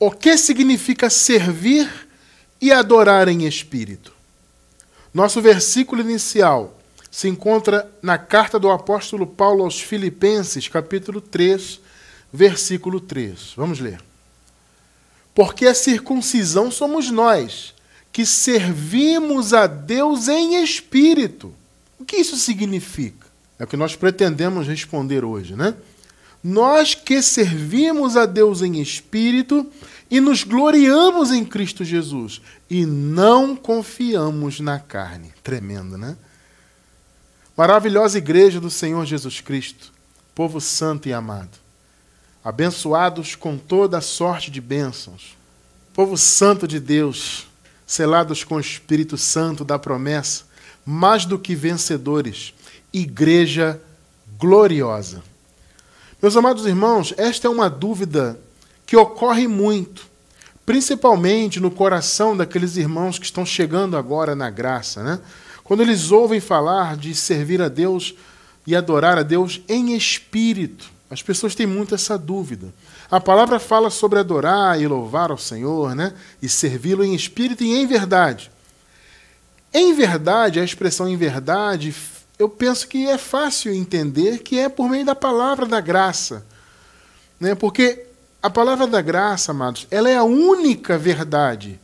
O que significa servir e adorar em espírito? Nosso versículo inicial se encontra na carta do apóstolo Paulo aos Filipenses, capítulo 3, versículo 3. Vamos ler. Porque a circuncisão somos nós, que servimos a Deus em espírito. O que isso significa? É o que nós pretendemos responder hoje, né? Nós que servimos a Deus em espírito e nos gloriamos em Cristo Jesus e não confiamos na carne. Tremendo, né? Maravilhosa igreja do Senhor Jesus Cristo, povo santo e amado, abençoados com toda a sorte de bênçãos, povo santo de Deus, selados com o Espírito Santo da promessa, mais do que vencedores, igreja gloriosa. Meus amados irmãos, esta é uma dúvida que ocorre muito, principalmente no coração daqueles irmãos que estão chegando agora na graça, né? Quando eles ouvem falar de servir a Deus e adorar a Deus em espírito, as pessoas têm muito essa dúvida. A palavra fala sobre adorar e louvar ao Senhor, né? E servi-lo em espírito e em verdade. Em verdade, a expressão em verdade, eu penso que é fácil entender que é por meio da palavra da graça, né? Porque a palavra da graça, amados, ela é a única verdade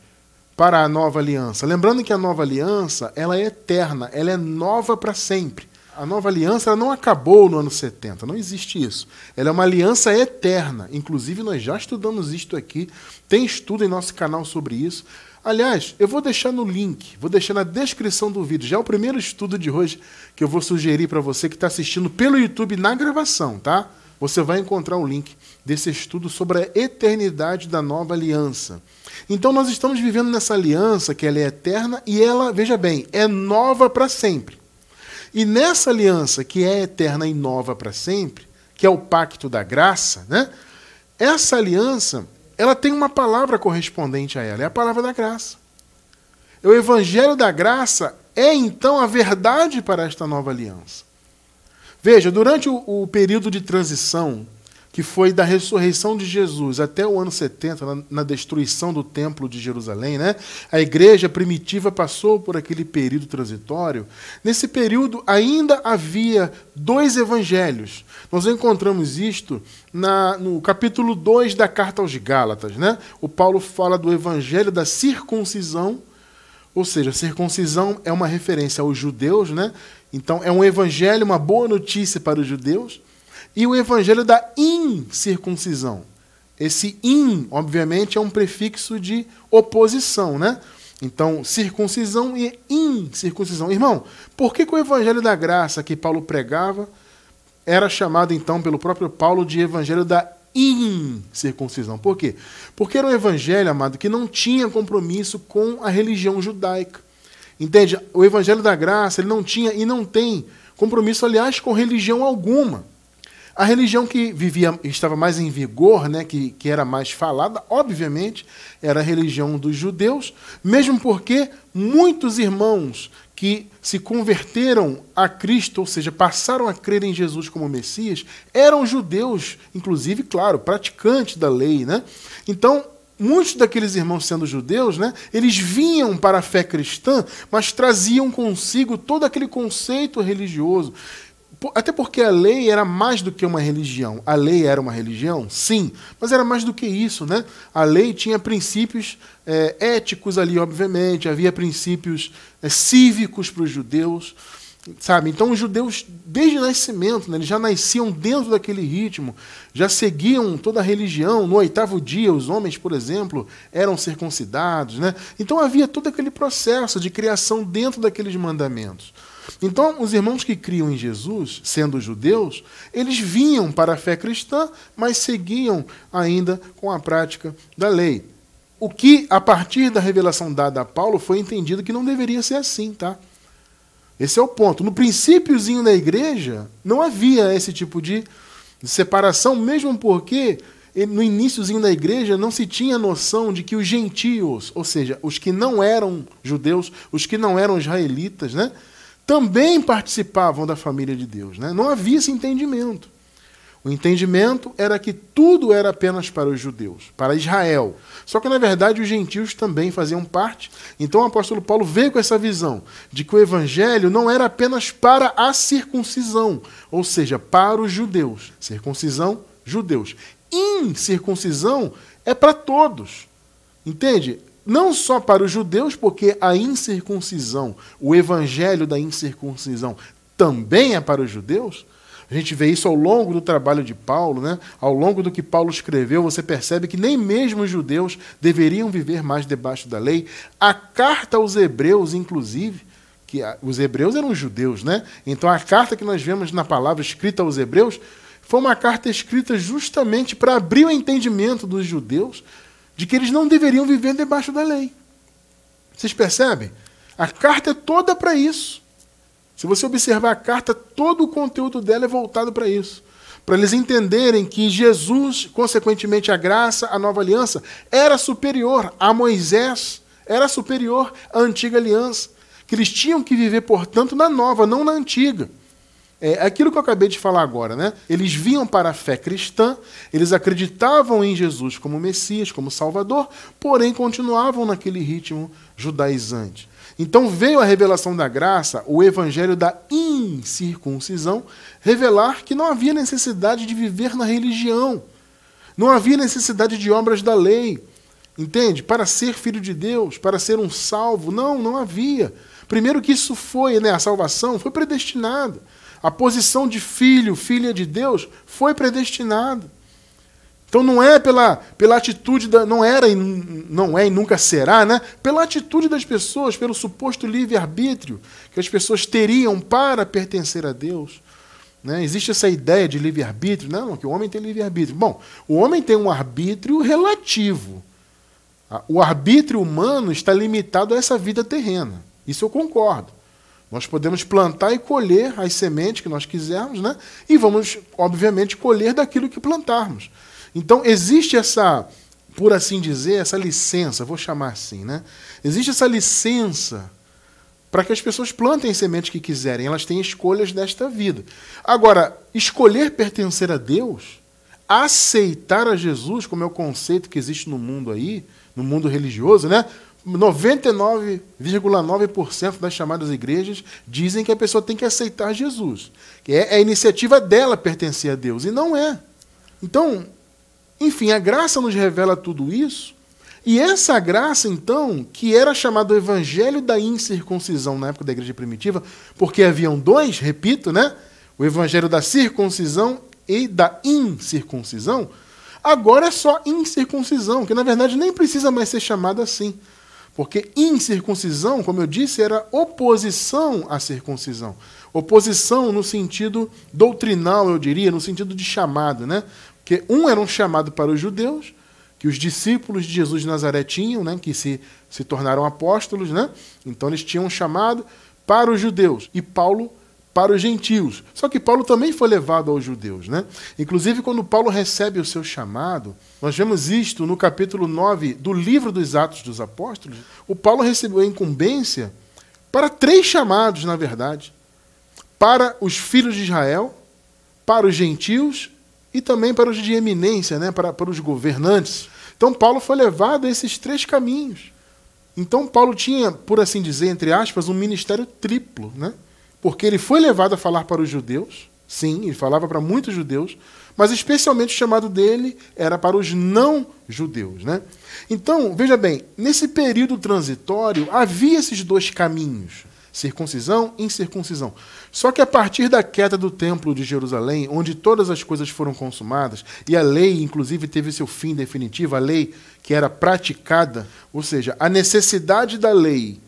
para a nova aliança. Lembrando que a nova aliança, ela é eterna, ela é nova para sempre. A nova aliança ela não acabou no ano 70, não existe isso. Ela é uma aliança eterna. Inclusive, nós já estudamos isto aqui, tem estudo em nosso canal sobre isso. Aliás, eu vou deixar no link, vou deixar na descrição do vídeo. Já é o primeiro estudo de hoje que eu vou sugerir para você que está assistindo pelo YouTube na gravação, tá? Você vai encontrar um link desse estudo sobre a eternidade da nova aliança. Então nós estamos vivendo nessa aliança que ela é eterna e ela, veja bem, é nova para sempre. E nessa aliança que é eterna e nova para sempre, que é o pacto da graça, né? Essa aliança, ela tem uma palavra correspondente a ela, é a palavra da graça. O evangelho da graça é então a verdade para esta nova aliança. Veja, durante o período de transição, que foi da ressurreição de Jesus até o ano 70, na destruição do templo de Jerusalém, né? A igreja primitiva passou por aquele período transitório. Nesse período ainda havia dois evangelhos. Nós encontramos isto no capítulo 2 da carta aos Gálatas, né? O Paulo fala do evangelho da circuncisão, ou seja, a circuncisão é uma referência aos judeus, né? Então é um evangelho, uma boa notícia para os judeus. E o evangelho da incircuncisão. Esse in, obviamente, é um prefixo de oposição, né? Então, circuncisão e incircuncisão. Irmão, por que o evangelho da graça que Paulo pregava era chamado, então, pelo próprio Paulo de evangelho da incircuncisão? Por quê? Porque era um evangelho, amado, que não tinha compromisso com a religião judaica. Entende? O evangelho da graça, ele não tinha e não tem compromisso, aliás, com religião alguma. A religião que estava mais em vigor, né, que era mais falada, obviamente, era a religião dos judeus, mesmo porque muitos irmãos que se converteram a Cristo, ou seja, passaram a crer em Jesus como Messias, eram judeus, inclusive, claro, praticantes da lei, né? Então, muitos daqueles irmãos sendo judeus, né, eles vinham para a fé cristã, mas traziam consigo todo aquele conceito religioso. Até porque a lei era mais do que uma religião. A lei era uma religião? Sim, mas era mais do que isso, né? A lei tinha princípios éticos ali, obviamente, havia princípios cívicos para os judeus, sabe? Então os judeus, desde o nascimento, né, eles já nasciam dentro daquele ritmo, já seguiam toda a religião. No 8º dia, os homens, por exemplo, eram circuncidados, né? Então havia todo aquele processo de criação dentro daqueles mandamentos. Então, os irmãos que criam em Jesus, sendo judeus, eles vinham para a fé cristã, mas seguiam ainda com a prática da lei. O que, a partir da revelação dada a Paulo, foi entendido que não deveria ser assim, tá? Esse é o ponto. No princípiozinho da igreja, não havia esse tipo de separação, mesmo porque no iniciozinho da igreja não se tinha noção de que os gentios, ou seja, os que não eram judeus, os que não eram israelitas, né, também participavam da família de Deus, né? Não havia esse entendimento. O entendimento era que tudo era apenas para os judeus, para Israel. Só que, na verdade, os gentios também faziam parte. Então, o apóstolo Paulo veio com essa visão de que o evangelho não era apenas para a circuncisão, ou seja, para os judeus. Circuncisão, judeus. Incircuncisão é para todos. Entende? Não só para os judeus, porque a incircuncisão, o evangelho da incircuncisão também é para os judeus. A gente vê isso ao longo do trabalho de Paulo, né? Ao longo do que Paulo escreveu, você percebe que nem mesmo os judeus deveriam viver mais debaixo da lei. A carta aos hebreus, inclusive, que os hebreus eram judeus, né? Então a carta que nós vemos na palavra escrita aos hebreus foi uma carta escrita justamente para abrir o entendimento dos judeus de que eles não deveriam viver debaixo da lei. Vocês percebem? A carta é toda para isso. Se você observar a carta, todo o conteúdo dela é voltado para isso. Para eles entenderem que Jesus, consequentemente a graça, a nova aliança, era superior a Moisés, era superior à antiga aliança. Que eles tinham que viver, portanto, na nova, não na antiga. É aquilo que eu acabei de falar agora, né? Eles vinham para a fé cristã, eles acreditavam em Jesus como Messias, como Salvador, porém continuavam naquele ritmo judaizante. Então veio a revelação da graça, o evangelho da incircuncisão, revelar que não havia necessidade de viver na religião, não havia necessidade de obras da lei, entende? Para ser filho de Deus, para ser um salvo, não havia. Primeiro que isso foi, né, a salvação foi predestinada. A posição de filho, filha de Deus, foi predestinada. Então não é pela atitude, não era e não é e nunca será, né? Pela atitude das pessoas, pelo suposto livre-arbítrio que as pessoas teriam para pertencer a Deus. Né? Existe essa ideia de livre-arbítrio, não, que o homem tem livre-arbítrio. Bom, o homem tem um arbítrio relativo. O arbítrio humano está limitado a essa vida terrena. Isso eu concordo. Nós podemos plantar e colher as sementes que nós quisermos, né? E vamos, obviamente, colher daquilo que plantarmos. Então, existe essa, por assim dizer, essa licença, vou chamar assim, né? Existe essa licença para que as pessoas plantem as sementes que quiserem, elas têm escolhas desta vida. Agora, escolher pertencer a Deus, aceitar a Jesus, como é o conceito que existe no mundo aí, no mundo religioso, né? 99,9% das chamadas igrejas dizem que a pessoa tem que aceitar Jesus. Que é a iniciativa dela pertencer a Deus, e não é. Então, enfim, a graça nos revela tudo isso, e essa graça, então, que era chamado evangelho da incircuncisão na época da igreja primitiva, porque haviam dois, repito, né? O evangelho da circuncisão e da incircuncisão, agora é só incircuncisão, que na verdade nem precisa mais ser chamada assim. Porque incircuncisão, como eu disse, era oposição à circuncisão. Oposição no sentido doutrinal, eu diria, no sentido de chamado, né? Porque um era um chamado para os judeus, que os discípulos de Jesus de Nazaré tinham, né? Que se tornaram apóstolos, né? Então eles tinham um chamado para os judeus. E Paulo para os gentios. Só que Paulo também foi levado aos judeus, né? Inclusive, quando Paulo recebe o seu chamado, nós vemos isto no capítulo 9 do livro dos Atos dos Apóstolos. O Paulo recebeu a incumbência para 3 chamados, na verdade. Para os filhos de Israel, para os gentios e também para os de eminência, né? para os governantes. Então, Paulo foi levado a esses 3 caminhos. Então, Paulo tinha, por assim dizer, entre aspas, um ministério triplo, né? Porque ele foi levado a falar para os judeus, sim, ele falava para muitos judeus, mas especialmente o chamado dele era para os não-judeus, né? Então, veja bem, nesse período transitório havia esses 2 caminhos, circuncisão e incircuncisão. Só que a partir da queda do templo de Jerusalém, onde todas as coisas foram consumadas, e a lei, inclusive, teve seu fim definitivo, a lei que era praticada, ou seja, a necessidade da lei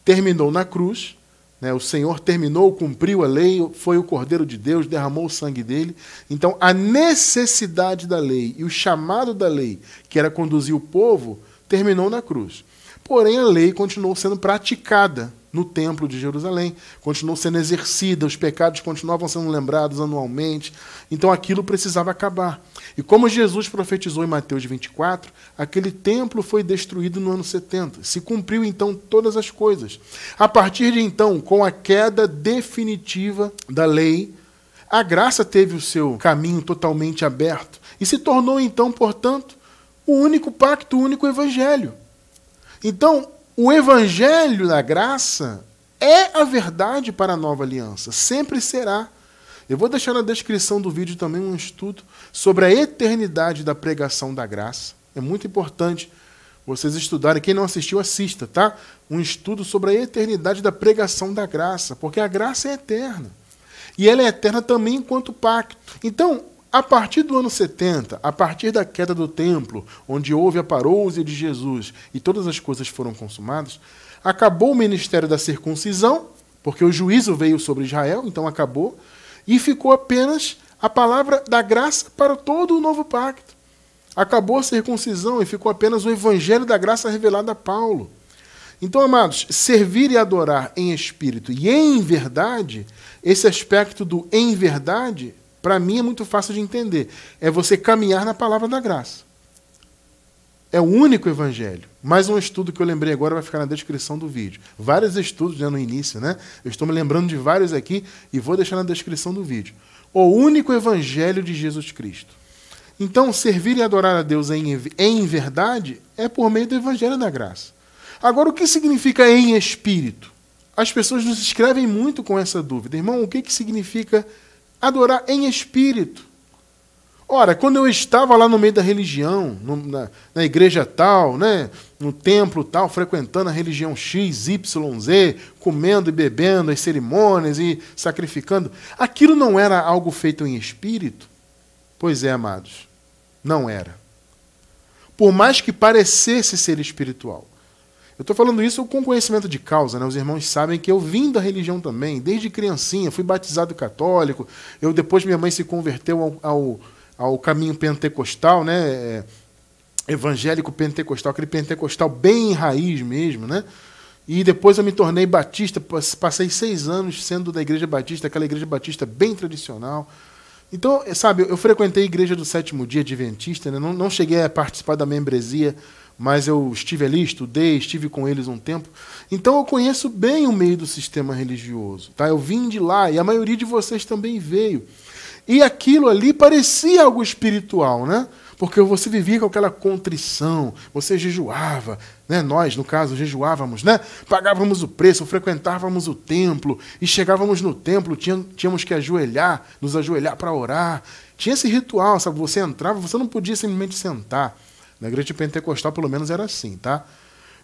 terminou na cruz, né? O Senhor terminou, cumpriu a lei, foi o Cordeiro de Deus, derramou o sangue dele. Então, a necessidade da lei e o chamado da lei, que era conduzir o povo, terminou na cruz. Porém, a lei continuou sendo praticada no templo de Jerusalém, continuou sendo exercida, os pecados continuavam sendo lembrados anualmente, então aquilo precisava acabar. E como Jesus profetizou em Mateus 24, aquele templo foi destruído no ano 70. Se cumpriu então todas as coisas. A partir de então, com a queda definitiva da lei, A graça teve o seu caminho totalmente aberto e se tornou então, portanto, o único pacto, o único evangelho. Então, o evangelho da graça é a verdade para a nova aliança, sempre será. Eu vou deixar na descrição do vídeo também um estudo sobre a eternidade da pregação da graça. É muito importante vocês estudarem. Quem não assistiu, assista, tá? Um estudo sobre a eternidade da pregação da graça, porque a graça é eterna. E ela é eterna também enquanto pacto. Então, a partir do ano 70, a partir da queda do templo, onde houve a parousia de Jesus e todas as coisas foram consumadas, acabou o ministério da circuncisão, porque o juízo veio sobre Israel, então acabou, e ficou apenas a palavra da graça para todo o novo pacto. Acabou a circuncisão e ficou apenas o evangelho da graça revelado a Paulo. Então, amados, servir e adorar em espírito e em verdade, esse aspecto do em verdade, para mim é muito fácil de entender. É você caminhar na palavra da graça. É o único evangelho. Mais um estudo que eu lembrei agora vai ficar na descrição do vídeo. Vários estudos já no início, né? Eu estou me lembrando de vários aqui e vou deixar na descrição do vídeo. O único evangelho de Jesus Cristo. Então, servir e adorar a Deus em verdade é por meio do evangelho da graça. Agora, o que significa em espírito? As pessoas nos escrevem muito com essa dúvida. Irmão, o que significa adorar em espírito? Ora, quando eu estava lá no meio da religião, na igreja tal, né, no templo tal, frequentando a religião X, Y, Z, comendo e bebendo as cerimônias e sacrificando, aquilo não era algo feito em espírito? Pois é, amados, não era. Por mais que parecesse ser espiritual. Eu estou falando isso com conhecimento de causa, né? Os irmãos sabem que eu vim da religião também, desde criancinha, fui batizado católico, depois minha mãe se converteu ao caminho pentecostal, né? Evangélico pentecostal, aquele pentecostal bem raiz mesmo, né? E depois eu me tornei batista, passei 6 anos sendo da igreja batista, aquela igreja batista bem tradicional. Então, sabe, eu frequentei a igreja do Sétimo Dia Adventista, né? Não cheguei a participar da membresia, mas eu estive ali, estudei, estive com eles um tempo. Então eu conheço bem o meio do sistema religioso. Tá? Eu vim de lá e a maioria de vocês também veio. E aquilo ali parecia algo espiritual, né? Porque você vivia com aquela contrição, você jejuava, né? Nós, no caso, jejuávamos, né? Pagávamos o preço, frequentávamos o templo, e chegávamos no templo, tínhamos que nos ajoelhar para orar. Tinha esse ritual, sabe? Você entrava, você não podia simplesmente sentar. Na igreja pentecostal, pelo menos, era assim, tá?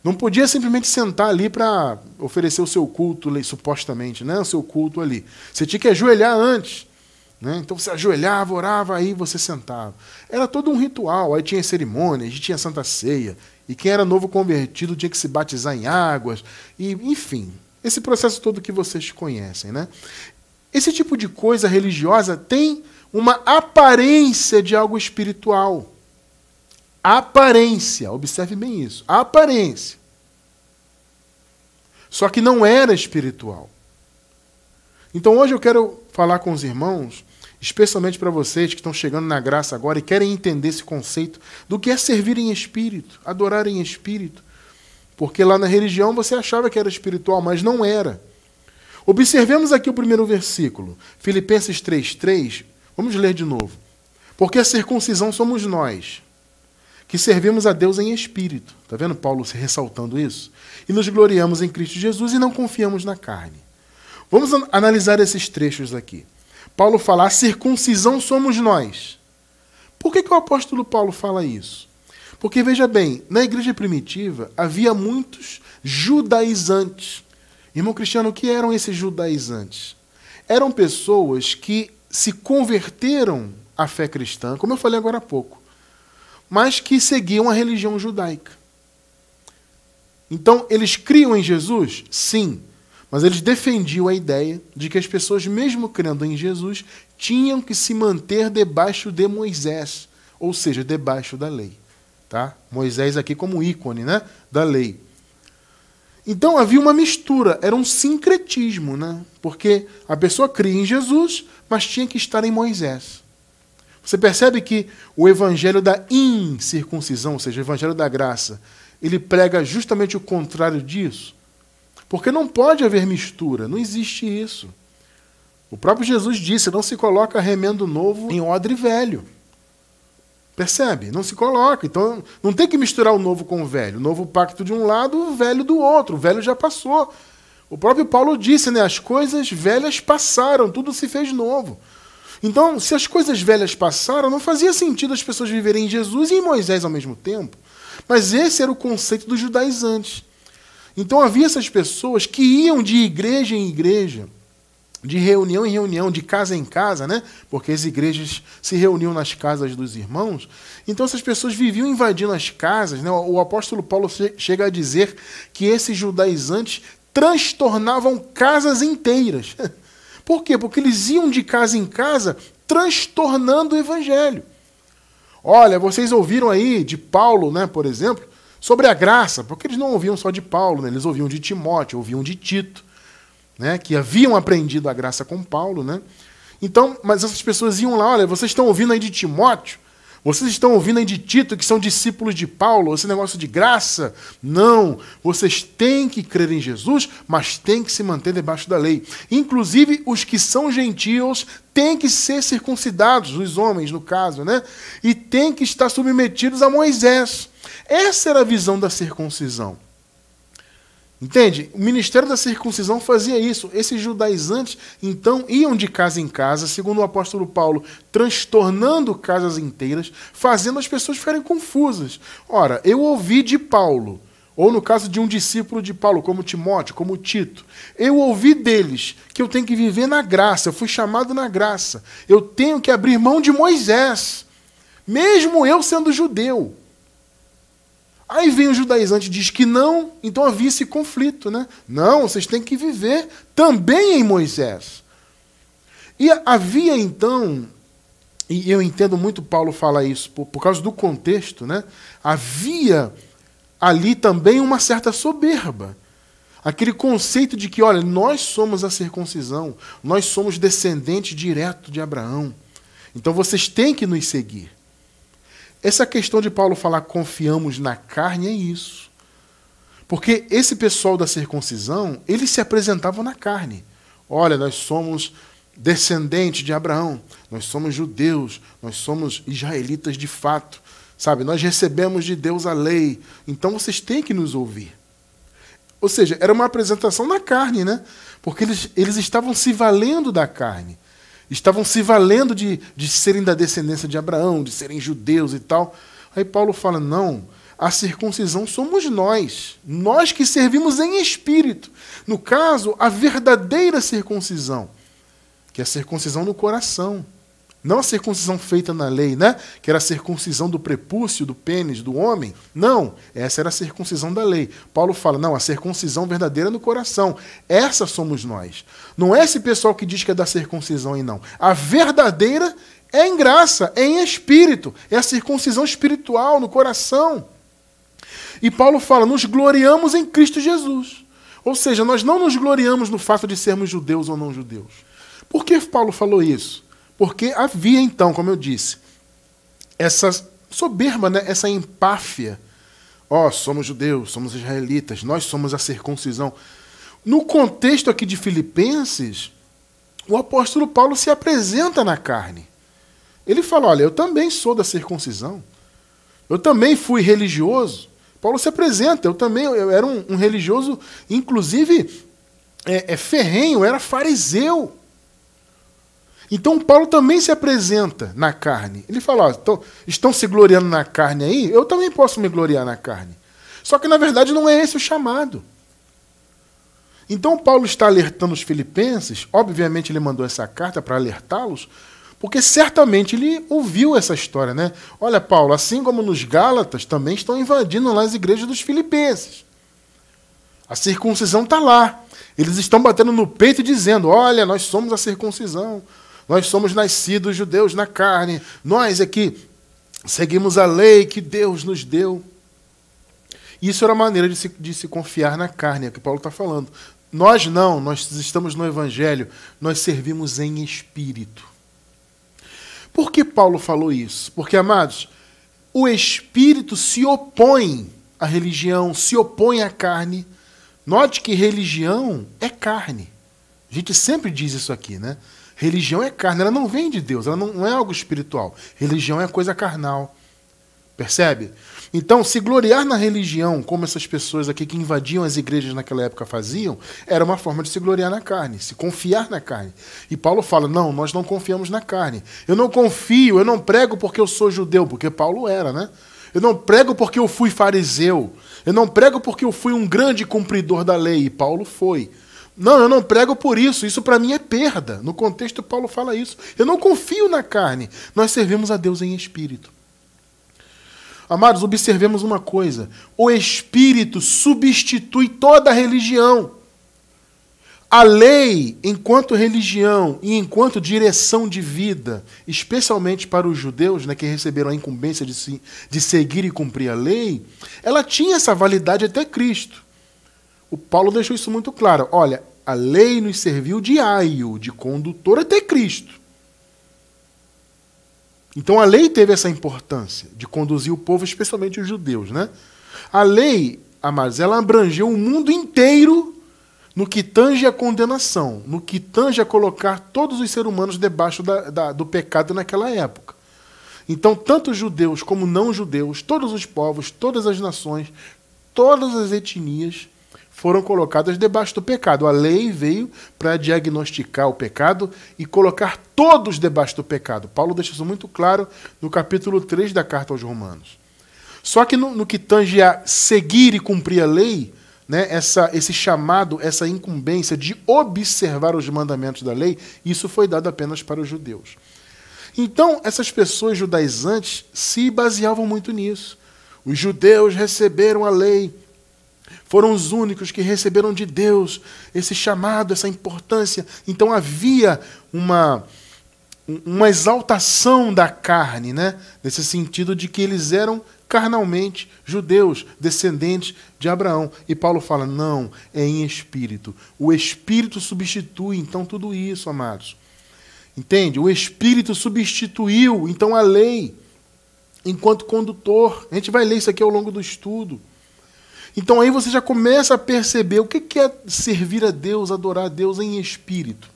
Não podia simplesmente sentar ali para oferecer o seu culto, supostamente, né? O seu culto ali. Você tinha que ajoelhar antes. Né? Então você ajoelhava, orava, aí você sentava. Era todo um ritual, aí tinha cerimônias, tinha Santa Ceia, e quem era novo convertido tinha que se batizar em águas, e enfim, esse processo todo que vocês conhecem. Né? Esse tipo de coisa religiosa tem uma aparência de algo espiritual. Aparência, observe bem isso, aparência. Só que não era espiritual. Então hoje eu quero falar com os irmãos, especialmente para vocês que estão chegando na graça agora e querem entender esse conceito do que é servir em espírito, adorar em espírito. Porque lá na religião você achava que era espiritual, mas não era. Observemos aqui o primeiro versículo, Filipenses 3:3. Vamos ler de novo. Porque a circuncisão somos nós, que servimos a Deus em espírito. Está vendo Paulo ressaltando isso? E nos gloriamos em Cristo Jesus e não confiamos na carne. Vamos analisar esses trechos aqui. Paulo fala, a circuncisão somos nós. Por que o apóstolo Paulo fala isso? Porque, veja bem, na igreja primitiva havia muitos judaizantes. Irmão Cristiano, o que eram esses judaizantes? Eram pessoas que se converteram à fé cristã, como eu falei agora há pouco, mas que seguiam a religião judaica. Então, eles criam em Jesus? Sim. Mas eles defendiam a ideia de que as pessoas, mesmo crendo em Jesus, tinham que se manter debaixo de Moisés, ou seja, debaixo da lei. Tá? Moisés aqui como ícone, né, da lei. Então havia uma mistura, era um sincretismo, né? Porque a pessoa cria em Jesus, mas tinha que estar em Moisés. Você percebe que o evangelho da incircuncisão, ou seja, o evangelho da graça, ele prega justamente o contrário disso? Porque não pode haver mistura, não existe isso. O próprio Jesus disse, não se coloca remendo novo em odre velho. Percebe? Não se coloca. Então, não tem que misturar o novo com o velho. O novo pacto de um lado, o velho do outro. O velho já passou. O próprio Paulo disse, né? As coisas velhas passaram, tudo se fez novo. Então, se as coisas velhas passaram, não fazia sentido as pessoas viverem em Jesus e em Moisés ao mesmo tempo. Mas esse era o conceito dos judaizantes. Então, havia essas pessoas que iam de igreja em igreja, de reunião em reunião, de casa em casa, né? Porque as igrejas se reuniam nas casas dos irmãos. Então essas pessoas viviam invadindo as casas, né? O apóstolo Paulo chega a dizer que esses judaizantes transtornavam casas inteiras. Por quê? Porque eles iam de casa em casa transtornando o evangelho. Olha, vocês ouviram aí de Paulo, né, por exemplo, sobre a graça, porque eles não ouviam só de Paulo, né? Eles ouviam de Timóteo, ouviam de Tito, né, que haviam aprendido a graça com Paulo, né? Então, mas essas pessoas iam lá, olha, vocês estão ouvindo aí de Timóteo, vocês estão ouvindo aí de Tito, que são discípulos de Paulo, esse negócio de graça? Não, vocês têm que crer em Jesus, mas têm que se manter debaixo da lei. Inclusive, os que são gentios têm que ser circuncidados, os homens, no caso, né? E têm que estar submetidos a Moisés. Essa era a visão da circuncisão. Entende? O ministério da circuncisão fazia isso. Esses judaizantes, então, iam de casa em casa, segundo o apóstolo Paulo, transtornando casas inteiras, fazendo as pessoas ficarem confusas. Ora, eu ouvi de Paulo, ou no caso de um discípulo de Paulo, como Timóteo, como Tito, eu ouvi deles que eu tenho que viver na graça, eu fui chamado na graça, eu tenho que abrir mão de Moisés, mesmo eu sendo judeu. Aí vem o judaizante e diz que não, então havia esse conflito, né? Não, vocês têm que viver também em Moisés. E havia então, e eu entendo muito Paulo falar isso por causa do contexto, né? Havia ali também uma certa soberba. Aquele conceito de que, olha, nós somos a circuncisão, nós somos descendentes direto de Abraão. Então vocês têm que nos seguir. Essa questão de Paulo falar confiamos na carne é isso. Porque esse pessoal da circuncisão, eles se apresentavam na carne. Olha, nós somos descendentes de Abraão, nós somos judeus, nós somos israelitas de fato. Sabe, nós recebemos de Deus a lei, então vocês têm que nos ouvir. Ou seja, era uma apresentação na carne, né? Porque eles estavam se valendo da carne. Estavam se valendo de serem da descendência de Abraão, de serem judeus e tal. Aí Paulo fala, não, a circuncisão somos nós que servimos em espírito. No caso, a verdadeira circuncisão, que é a circuncisão no coração. Não a circuncisão feita na lei, né? Que era a circuncisão do prepúcio, do pênis, do homem. Não, essa era a circuncisão da lei. Paulo fala, não, a circuncisão verdadeira no coração. Essa somos nós. Não é esse pessoal que diz que é da circuncisão aí, não. A verdadeira é em graça, é em espírito. É a circuncisão espiritual no coração. E Paulo fala, nos gloriamos em Cristo Jesus. Ou seja, nós não nos gloriamos no fato de sermos judeus ou não judeus. Por que Paulo falou isso? Porque havia então, como eu disse, essa soberba, né? Essa empáfia. Somos judeus, somos israelitas, nós somos a circuncisão. No contexto aqui de Filipenses, o apóstolo Paulo se apresenta na carne. Ele fala, olha, eu também sou da circuncisão. Eu também fui religioso. Paulo se apresenta, eu era um religioso, inclusive, ferrenho, eu era fariseu. Então Paulo também se apresenta na carne. Ele fala, estão se gloriando na carne aí? Eu também posso me gloriar na carne. Só que na verdade não é esse o chamado. Então Paulo está alertando os filipenses, obviamente ele mandou essa carta para alertá-los, porque certamente ele ouviu essa história, né? Olha, Paulo, assim como nos Gálatas, também estão invadindo lá as igrejas dos filipenses. A circuncisão está lá. Eles estão batendo no peito e dizendo, olha, nós somos a circuncisão. Nós somos nascidos judeus na carne. Nós aqui seguimos a lei que Deus nos deu. Isso era a maneira de se confiar na carne, é o que Paulo está falando. Nós não, nós estamos no Evangelho. Nós servimos em espírito. Por que Paulo falou isso? Porque, amados, o espírito se opõe à religião, se opõe à carne. Note que religião é carne. A gente sempre diz isso aqui, né? Religião é carne, ela não vem de Deus, ela não é algo espiritual. Religião é coisa carnal. Percebe? Então, se gloriar na religião, como essas pessoas aqui que invadiam as igrejas naquela época faziam, era uma forma de se gloriar na carne, se confiar na carne. E Paulo fala, não, nós não confiamos na carne. Eu não confio, eu não prego porque eu sou judeu, porque Paulo era, né? Eu não prego porque eu fui fariseu. Eu não prego porque eu fui um grande cumpridor da lei, e Paulo foi. Não, eu não prego por isso, isso para mim é perda. No contexto, Paulo fala isso. Eu não confio na carne, nós servimos a Deus em espírito. Amados, observemos uma coisa, o espírito substitui toda a religião. A lei, enquanto religião e enquanto direção de vida, especialmente para os judeus, né, que receberam a incumbência de seguir e cumprir a lei, ela tinha essa validade até Cristo. O Paulo deixou isso muito claro. Olha, a lei nos serviu de aio, de condutor até Cristo. Então a lei teve essa importância de conduzir o povo, especialmente os judeus, né? A lei, amados, ela abrangeu o mundo inteiro no que tange a condenação, no que tange a colocar todos os seres humanos debaixo do pecado naquela época. Então, tanto judeus como não judeus, todos os povos, todas as nações, todas as etnias foram colocadas debaixo do pecado. A lei veio para diagnosticar o pecado e colocar todos debaixo do pecado. Paulo deixa isso muito claro no capítulo 3 da carta aos Romanos. Só que no que tange a seguir e cumprir a lei, né, esse chamado, essa incumbência de observar os mandamentos da lei, isso foi dado apenas para os judeus. Então, essas pessoas judaizantes se baseavam muito nisso. Os judeus receberam a lei, foram os únicos que receberam de Deus esse chamado, essa importância. Então havia uma exaltação da carne, né? Nesse sentido de que eles eram carnalmente judeus, descendentes de Abraão. E Paulo fala, não, é em espírito. O espírito substitui, então, tudo isso, amados. Entende? O espírito substituiu, então, a lei enquanto condutor. A gente vai ler isso aqui ao longo do estudo. Então aí você já começa a perceber o que é servir a Deus, adorar a Deus em espírito.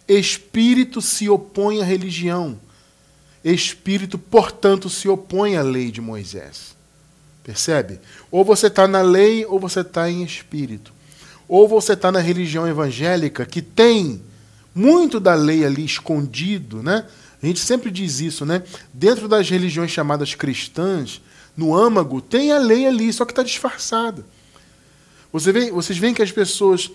Espírito se opõe à religião. Espírito, portanto, se opõe à lei de Moisés. Percebe? Ou você está na lei ou você está em espírito. Ou você está na religião evangélica, que tem muito da lei ali escondido, né? A gente sempre diz isso, né? Dentro das religiões chamadas cristãs, no âmago, tem a lei ali, só que está disfarçada. Vocês veem que as pessoas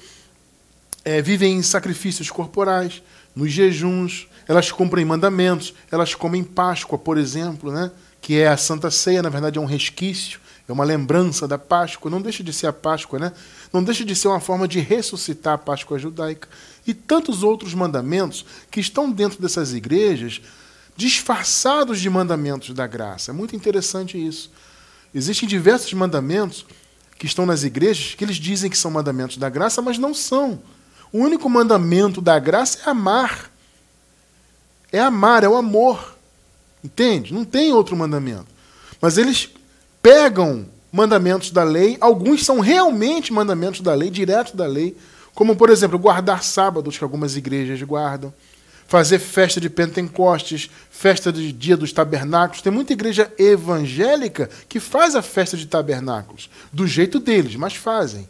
vivem em sacrifícios corporais, nos jejuns, elas cumprem mandamentos, elas comem Páscoa, por exemplo, né? Que é a Santa Ceia, na verdade é um resquício, é uma lembrança da Páscoa, não deixa de ser a Páscoa, né? Não deixa de ser uma forma de ressuscitar a Páscoa judaica. E tantos outros mandamentos que estão dentro dessas igrejas, disfarçados de mandamentos da graça. É muito interessante isso. Existem diversos mandamentos que estão nas igrejas que eles dizem que são mandamentos da graça, mas não são. O único mandamento da graça é amar. É amar, é o amor. Entende? Não tem outro mandamento. Mas eles pegam mandamentos da lei, alguns são realmente mandamentos da lei, direto da lei, como, por exemplo, guardar sábados, que algumas igrejas guardam, fazer festa de Pentecostes, festa de Dia dos Tabernáculos. Tem muita igreja evangélica que faz a festa de tabernáculos, do jeito deles, mas fazem.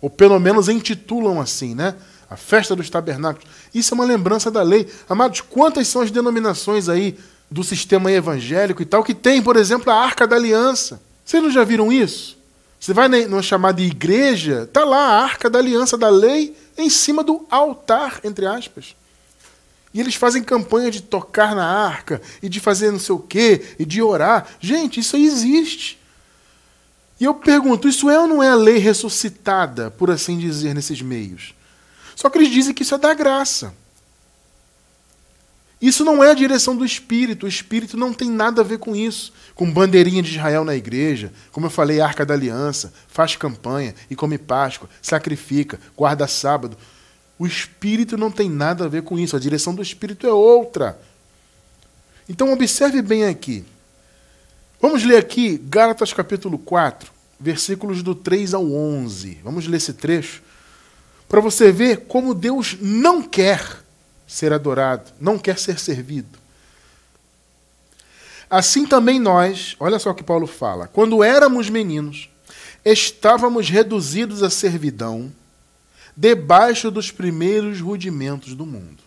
Ou pelo menos intitulam assim, né? A festa dos tabernáculos. Isso é uma lembrança da lei. Amados, quantas são as denominações aí do sistema evangélico e tal, que tem, por exemplo, a Arca da Aliança? Vocês não já viram isso? Você vai numa chamada igreja, está lá a Arca da Aliança da lei em cima do altar, entre aspas. E eles fazem campanha de tocar na arca, e de fazer não sei o quê, e de orar. Gente, isso aí existe. E eu pergunto, isso é ou não é a lei ressuscitada, por assim dizer, nesses meios? Só que eles dizem que isso é da graça. Isso não é a direção do Espírito. O Espírito não tem nada a ver com isso. Com bandeirinha de Israel na igreja, como eu falei, Arca da Aliança, faz campanha e come Páscoa, sacrifica, guarda sábado. O Espírito não tem nada a ver com isso. A direção do Espírito é outra. Então observe bem aqui. Vamos ler aqui Gálatas capítulo 4, versículos do 3 ao 11. Vamos ler esse trecho para você ver como Deus não quer ser adorado, não quer ser servido. Assim também nós, olha só o que Paulo fala, quando éramos meninos, estávamos reduzidos à servidão, debaixo dos primeiros rudimentos do mundo.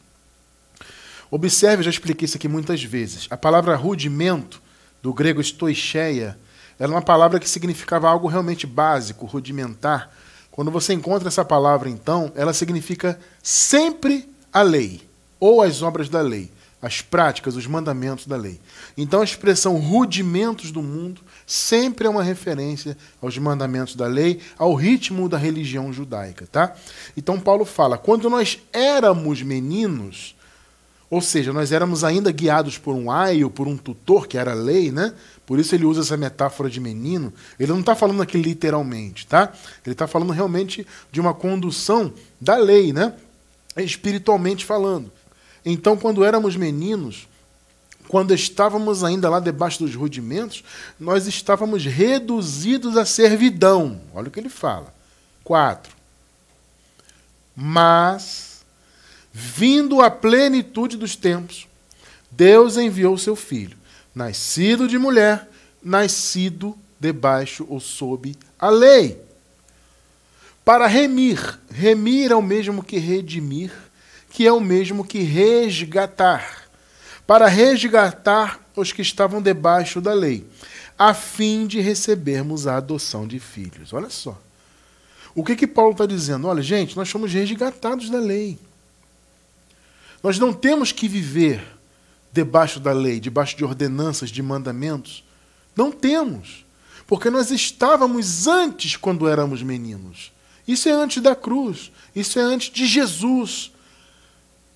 Observe, eu já expliquei isso aqui muitas vezes. A palavra rudimento, do grego stoicheia, era uma palavra que significava algo realmente básico, rudimentar. Quando você encontra essa palavra, então, ela significa sempre a lei, ou as obras da lei, as práticas, os mandamentos da lei. Então a expressão rudimentos do mundo sempre é uma referência aos mandamentos da lei, ao ritmo da religião judaica, tá? Então Paulo fala, quando nós éramos meninos, ou seja, nós éramos ainda guiados por um aio, por um tutor, que era a lei, né? Por isso ele usa essa metáfora de menino. Ele não está falando aqui literalmente, tá? Ele está falando realmente de uma condução da lei, né? Espiritualmente falando. Então, quando éramos meninos, quando estávamos ainda lá debaixo dos rudimentos, nós estávamos reduzidos à servidão. Olha o que ele fala. 4. Mas, vindo a plenitude dos tempos, Deus enviou seu Filho, nascido de mulher, nascido debaixo ou sob a lei, para remir. Remir é o mesmo que redimir, que é o mesmo que resgatar. Para resgatar os que estavam debaixo da lei, a fim de recebermos a adoção de filhos. Olha só. O que Paulo está dizendo? Olha, gente, nós somos resgatados da lei. Nós não temos que viver debaixo da lei, debaixo de ordenanças, de mandamentos. Não temos. Porque nós estávamos antes quando éramos meninos. Isso é antes da cruz. Isso é antes de Jesus.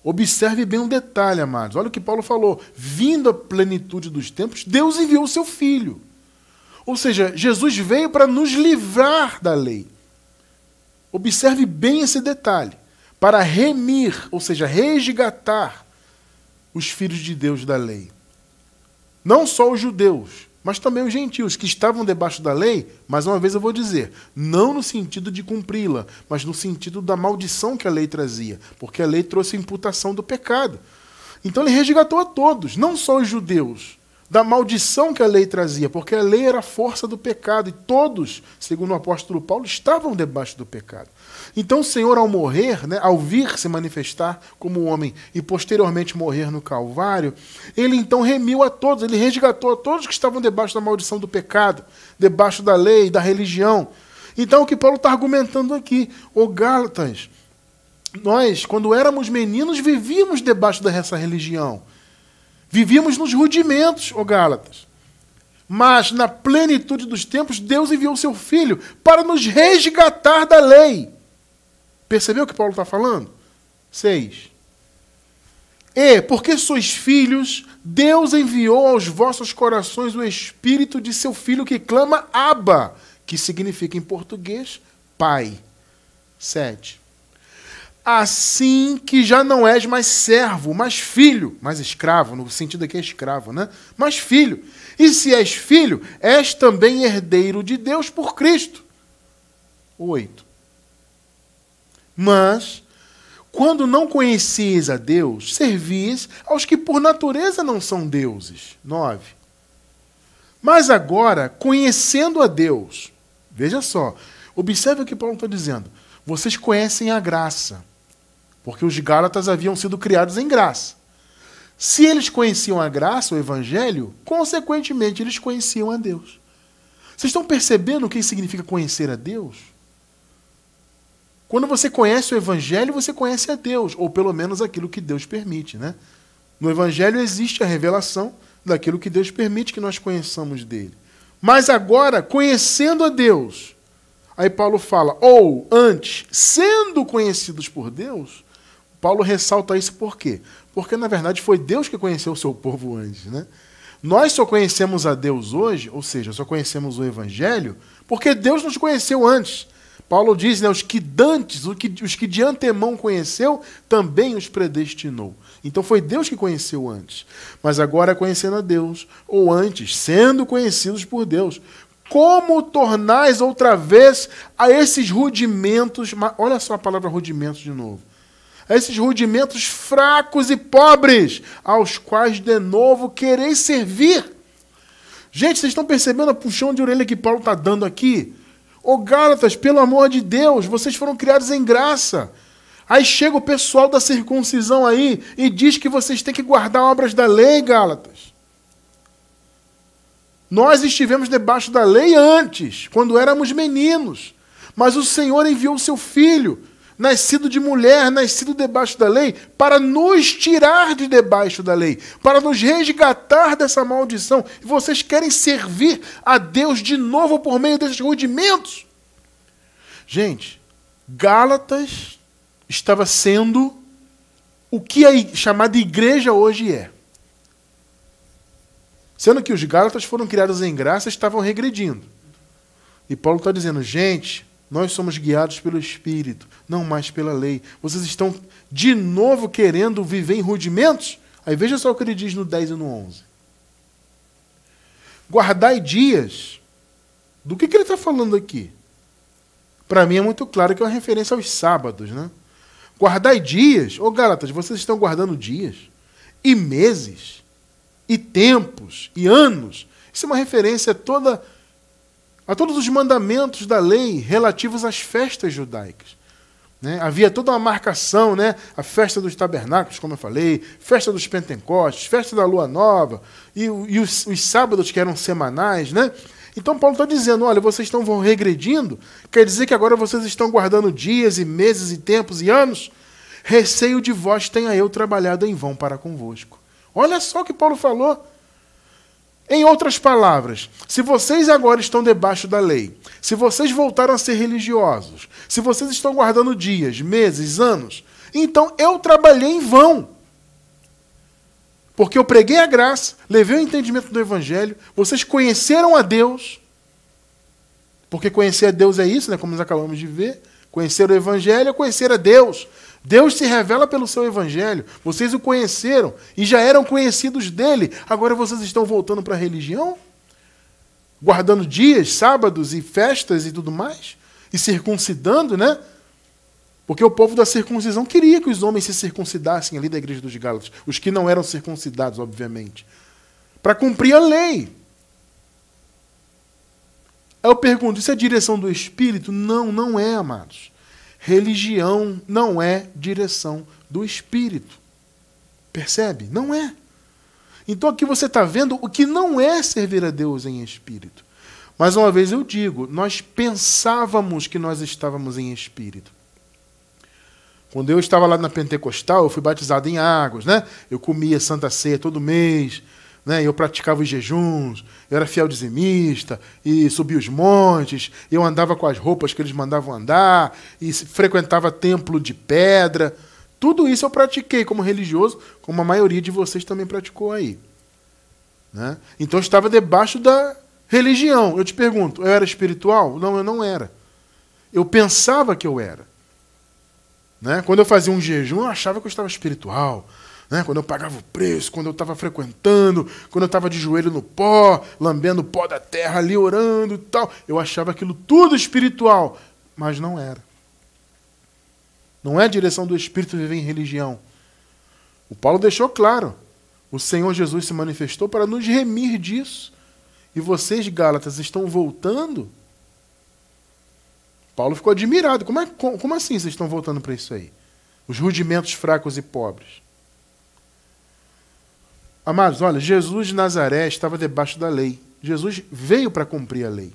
Observe bem um detalhe, amados. Olha o que Paulo falou. Vindo a plenitude dos tempos, Deus enviou o seu Filho. Ou seja, Jesus veio para nos livrar da lei. Observe bem esse detalhe. Para remir, ou seja, resgatar os filhos de Deus da lei. Não só os judeus, mas também os gentios que estavam debaixo da lei, mais uma vez eu vou dizer, não no sentido de cumpri-la, mas no sentido da maldição que a lei trazia, porque a lei trouxe a imputação do pecado. Então ele resgatou a todos, não só os judeus, da maldição que a lei trazia, porque a lei era a força do pecado, e todos, segundo o apóstolo Paulo, estavam debaixo do pecado. Então o Senhor, ao morrer, né, ao vir se manifestar como homem e posteriormente morrer no Calvário, ele então remiu a todos, ele resgatou a todos que estavam debaixo da maldição do pecado, debaixo da lei, da religião. Então o que Paulo está argumentando aqui, ô Gálatas, nós, quando éramos meninos, vivíamos debaixo dessa religião. Vivíamos nos rudimentos, ó Gálatas. Mas, na plenitude dos tempos, Deus enviou o seu Filho para nos resgatar da lei. Percebeu o que Paulo está falando? 6. E, porque sois filhos, Deus enviou aos vossos corações o Espírito de seu Filho que clama Abba, que significa em português, Pai. 7. Assim que já não és mais servo, mas filho, mais escravo, no sentido aqui é escravo, né? Mas filho. E se és filho, és também herdeiro de Deus por Cristo. 8. Mas, quando não conhecias a Deus, servis aos que por natureza não são deuses. 9. Mas agora, conhecendo a Deus, veja só, observe o que Paulo está dizendo. Vocês conhecem a graça. Porque os Gálatas haviam sido criados em graça. Se eles conheciam a graça, o Evangelho, consequentemente eles conheciam a Deus. Vocês estão percebendo o que significa conhecer a Deus? Quando você conhece o Evangelho, você conhece a Deus, ou pelo menos aquilo que Deus permite, né? No Evangelho existe a revelação daquilo que Deus permite que nós conheçamos dele. Mas agora, conhecendo a Deus, aí Paulo fala, ou antes, sendo conhecidos por Deus, Paulo ressalta isso por quê? Porque, na verdade, foi Deus que conheceu o seu povo antes, né? Nós só conhecemos a Deus hoje, ou seja, só conhecemos o Evangelho, porque Deus nos conheceu antes. Paulo diz, né, os que de antemão conheceu, também os predestinou. Então foi Deus que conheceu antes. Mas agora, conhecendo a Deus, ou antes, sendo conhecidos por Deus, como tornais outra vez a esses rudimentos, olha só a palavra rudimentos de novo, a esses rudimentos fracos e pobres, aos quais de novo quereis servir. Gente, vocês estão percebendo a puxão de orelha que Paulo está dando aqui? Ô Gálatas, pelo amor de Deus, vocês foram criados em graça. Aí chega o pessoal da circuncisão aí e diz que vocês têm que guardar obras da lei, Gálatas. Nós estivemos debaixo da lei antes, quando éramos meninos. Mas o Senhor enviou o seu Filho, nascido de mulher, nascido debaixo da lei, para nos tirar de debaixo da lei, para nos resgatar dessa maldição. E vocês querem servir a Deus de novo por meio desses rudimentos? Gente, Gálatas estava sendo o que a chamada igreja hoje é. Sendo que os Gálatas foram criados em graça, estavam regredindo. E Paulo está dizendo, gente, nós somos guiados pelo Espírito, não mais pela lei. Vocês estão de novo querendo viver em rudimentos? Aí veja só o que ele diz no 10 e no 11. Guardai dias. Do que ele está falando aqui? Para mim é muito claro que é uma referência aos sábados, né? Guardai dias. Ô Gálatas, vocês estão guardando dias e meses e tempos e anos. Isso é uma referência a todos os mandamentos da lei relativos às festas judaicas. Né? Havia toda uma marcação, né? A festa dos tabernáculos, como eu falei, festa dos Pentecostes, festa da Lua Nova, e os sábados que eram semanais. Né? Então Paulo está dizendo, olha, vocês estão regredindo, quer dizer que agora vocês estão guardando dias e meses e tempos e anos? Receio de vós tenha eu trabalhado em vão para convosco. Olha só o que Paulo falou. Em outras palavras, se vocês agora estão debaixo da lei, se vocês voltaram a ser religiosos, se vocês estão guardando dias, meses, anos, então eu trabalhei em vão. Porque eu preguei a graça, levei o entendimento do Evangelho, vocês conheceram a Deus, porque conhecer a Deus é isso, né, como nós acabamos de ver, conhecer o Evangelho é conhecer a Deus. Deus se revela pelo seu Evangelho. Vocês o conheceram e já eram conhecidos dele. Agora vocês estão voltando para a religião? Guardando dias, sábados e festas e tudo mais? E circuncidando, né? Porque o povo da circuncisão queria que os homens se circuncidassem ali da igreja dos Gálatas. Os que não eram circuncidados, obviamente. Para cumprir a lei. Aí eu pergunto, isso é direção do Espírito? Não, não é, amados. Religião não é direção do Espírito. Percebe? Não é. Então aqui você está vendo o que não é servir a Deus em espírito. Mais uma vez eu digo, nós pensávamos que nós estávamos em espírito. Quando eu estava lá na Pentecostal, eu fui batizado em águas, né? Eu comia Santa Ceia todo mês, né? Eu praticava os jejuns, eu era fiel dizimista, e subia os montes, eu andava com as roupas que eles mandavam andar, e frequentava templo de pedra. Tudo isso eu pratiquei como religioso, como a maioria de vocês também praticou aí. Né? Então eu estava debaixo da religião. Eu te pergunto, eu era espiritual? Não, eu não era. Eu pensava que eu era. Né? Quando eu fazia um jejum, eu achava que eu estava espiritual. Né? Quando eu pagava o preço, quando eu estava frequentando, quando eu estava de joelho no pó, lambendo o pó da terra ali, orando e tal, eu achava aquilo tudo espiritual, mas não era. Não é a direção do Espírito viver em religião. O Paulo deixou claro, o Senhor Jesus se manifestou para nos remir disso. E vocês, Gálatas, estão voltando? Paulo ficou admirado. Como assim vocês estão voltando para isso aí? Os rudimentos fracos e pobres. Amados, olha, Jesus de Nazaré estava debaixo da lei. Jesus veio para cumprir a lei.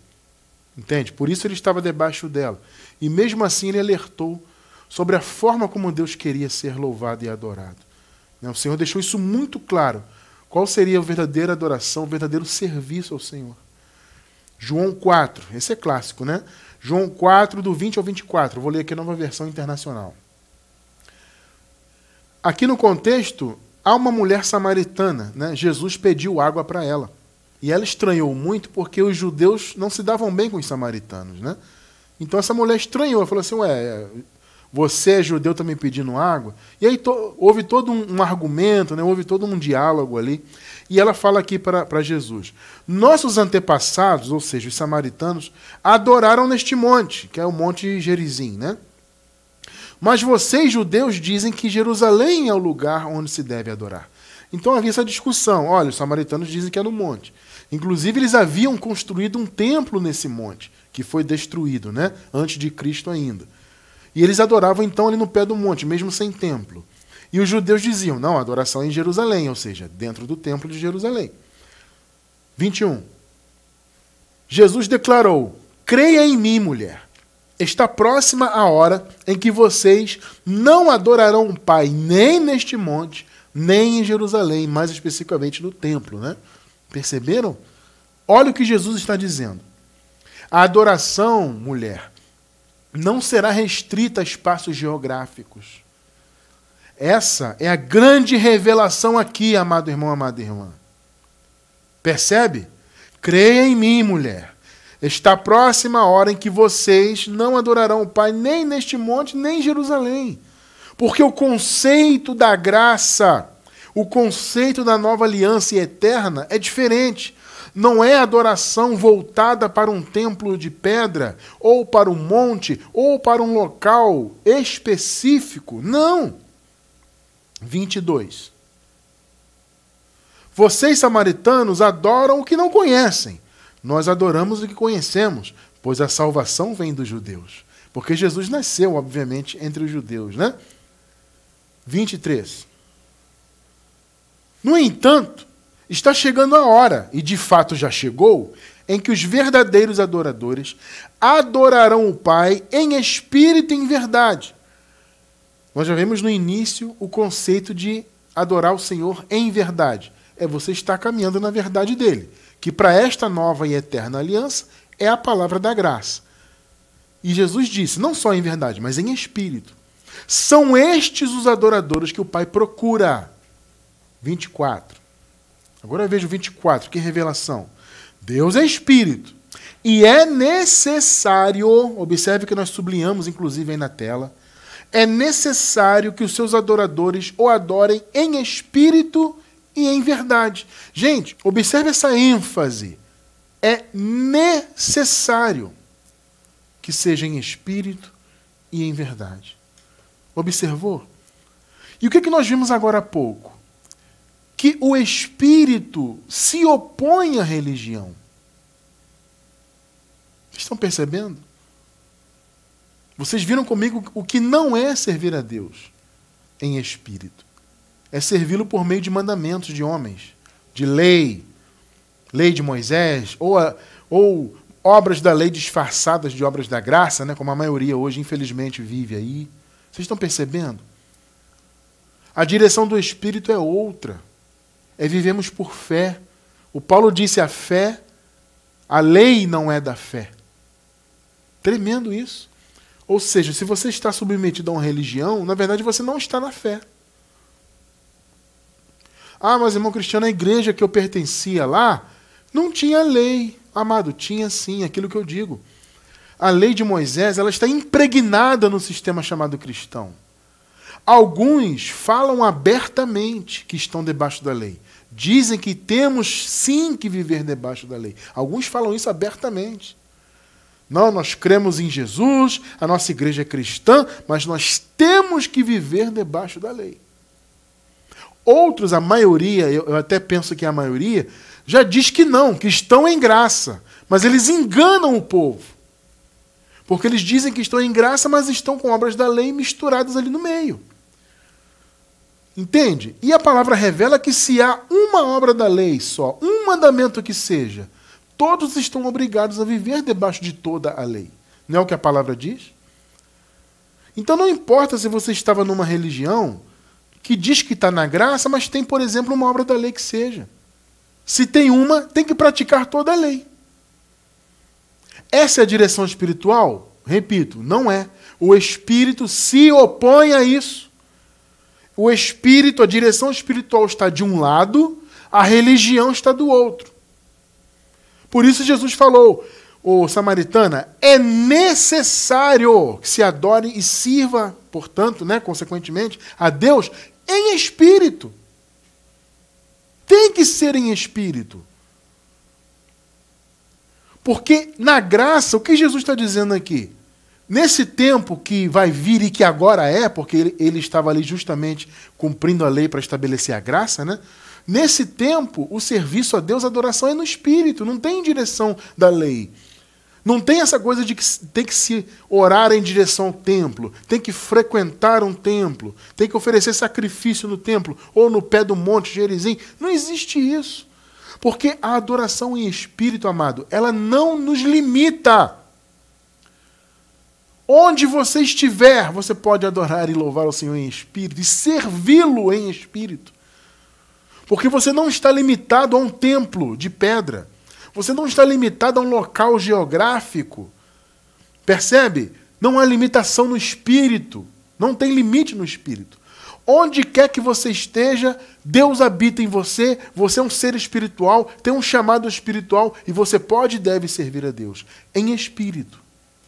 Entende? Por isso ele estava debaixo dela. E mesmo assim ele alertou sobre a forma como Deus queria ser louvado e adorado. O Senhor deixou isso muito claro. Qual seria a verdadeira adoração, o verdadeiro serviço ao Senhor? João 4, esse é clássico, né? João 4, do 20 ao 24. Vou ler aqui a Nova Versão Internacional. Aqui no contexto, há uma mulher samaritana, né? Jesus pediu água para ela. E ela estranhou muito porque os judeus não se davam bem com os samaritanos, né? Então essa mulher estranhou, ela falou assim, você é judeu também pedindo água? E aí houve todo um argumento, né? Houve todo um diálogo ali. E ela fala aqui para Jesus, nossos antepassados, ou seja, os samaritanos, adoraram neste monte, que é o Monte Gerizim, né? Mas vocês, judeus, dizem que Jerusalém é o lugar onde se deve adorar. Então havia essa discussão. Olha, os samaritanos dizem que é no monte. Inclusive, eles haviam construído um templo nesse monte, que foi destruído, né? Antes de Cristo ainda. E eles adoravam então ali no pé do monte, mesmo sem templo. E os judeus diziam, não, a adoração é em Jerusalém, ou seja, dentro do templo de Jerusalém. 21. Jesus declarou, creia em mim, mulher. Está próxima a hora em que vocês não adorarão o Pai nem neste monte, nem em Jerusalém, mais especificamente no templo, né? Perceberam? Olha o que Jesus está dizendo. A adoração, mulher, não será restrita a espaços geográficos. Essa é a grande revelação aqui, amado irmão, amada irmã. Percebe? Creia em mim, mulher. Está próxima a hora em que vocês não adorarão o Pai nem neste monte, nem em Jerusalém. Porque o conceito da graça, o conceito da nova aliança e eterna é diferente. Não é adoração voltada para um templo de pedra, ou para um monte, ou para um local específico. Não. 22. Vocês, samaritanos, adoram o que não conhecem. Nós adoramos o que conhecemos, pois a salvação vem dos judeus. Porque Jesus nasceu, obviamente, entre os judeus, né? 23. No entanto, está chegando a hora, e de fato já chegou, em que os verdadeiros adoradores adorarão o Pai em espírito e em verdade. Nós já vimos no início o conceito de adorar o Senhor em verdade. É você estar caminhando na verdade dele, que para esta nova e eterna aliança é a palavra da graça. E Jesus disse, não só em verdade, mas em espírito. São estes os adoradores que o Pai procura. 24. Agora eu vejo 24, que revelação. Deus é espírito. E é necessário, observe que nós sublinhamos inclusive aí na tela, é necessário que os seus adoradores o adorem em espírito e em verdade. Gente, observe essa ênfase. É necessário que seja em espírito e em verdade. Observou? E o que nós vimos agora há pouco? Que o espírito se opõe à religião. Vocês estão percebendo? Vocês viram comigo o que não é servir a Deus em espírito. É servi-lo por meio de mandamentos de homens, de lei de Moisés, ou obras da lei disfarçadas de obras da graça, né, como a maioria hoje, infelizmente, vive aí. Vocês estão percebendo? A direção do Espírito é outra. É vivemos por fé. O Paulo disse a fé, a lei não é da fé. Tremendo isso. Ou seja, se você está submetido a uma religião, na verdade você não está na fé. Ah, mas irmão Cristiano, a igreja que eu pertencia lá não tinha lei. Amado, tinha sim, aquilo que eu digo. A lei de Moisés, ela está impregnada no sistema chamado cristão. Alguns falam abertamente que estão debaixo da lei. Dizem que temos sim que viver debaixo da lei. Alguns falam isso abertamente. Não, nós cremos em Jesus, a nossa igreja é cristã, mas nós temos que viver debaixo da lei. Outros, a maioria, eu até penso que a maioria, já diz que não, que estão em graça. Mas eles enganam o povo. Porque eles dizem que estão em graça, mas estão com obras da lei misturadas ali no meio. Entende? E a palavra revela que se há uma obra da lei só, um mandamento que seja, todos estão obrigados a viver debaixo de toda a lei. Não é o que a palavra diz? Então não importa se você estava numa religião que diz que está na graça, mas tem, por exemplo, uma obra da lei que seja. Se tem uma, tem que praticar toda a lei. Essa é a direção espiritual? Repito, não é. O Espírito se opõe a isso. O Espírito, a direção espiritual está de um lado, a religião está do outro. Por isso Jesus falou, ô samaritana, é necessário que se adore e sirva, portanto, né, consequentemente, a Deus em espírito. Tem que ser em espírito. Porque na graça, o que Jesus está dizendo aqui? Nesse tempo que vai vir e que agora é, porque ele estava ali justamente cumprindo a lei para estabelecer a graça, né? Nesse tempo, o serviço a Deus, a adoração é no Espírito, não tem em direção da lei. Não tem essa coisa de que tem que se orar em direção ao templo, tem que frequentar um templo, tem que oferecer sacrifício no templo ou no pé do monte Gerizim. Não existe isso. Porque a adoração em espírito, amado, ela não nos limita. Onde você estiver, você pode adorar e louvar o Senhor em espírito e servi-lo em espírito. Porque você não está limitado a um templo de pedra. Você não está limitado a um local geográfico. Percebe? Não há limitação no espírito. Não tem limite no espírito. Onde quer que você esteja, Deus habita em você, você é um ser espiritual, tem um chamado espiritual e você pode e deve servir a Deus em espírito.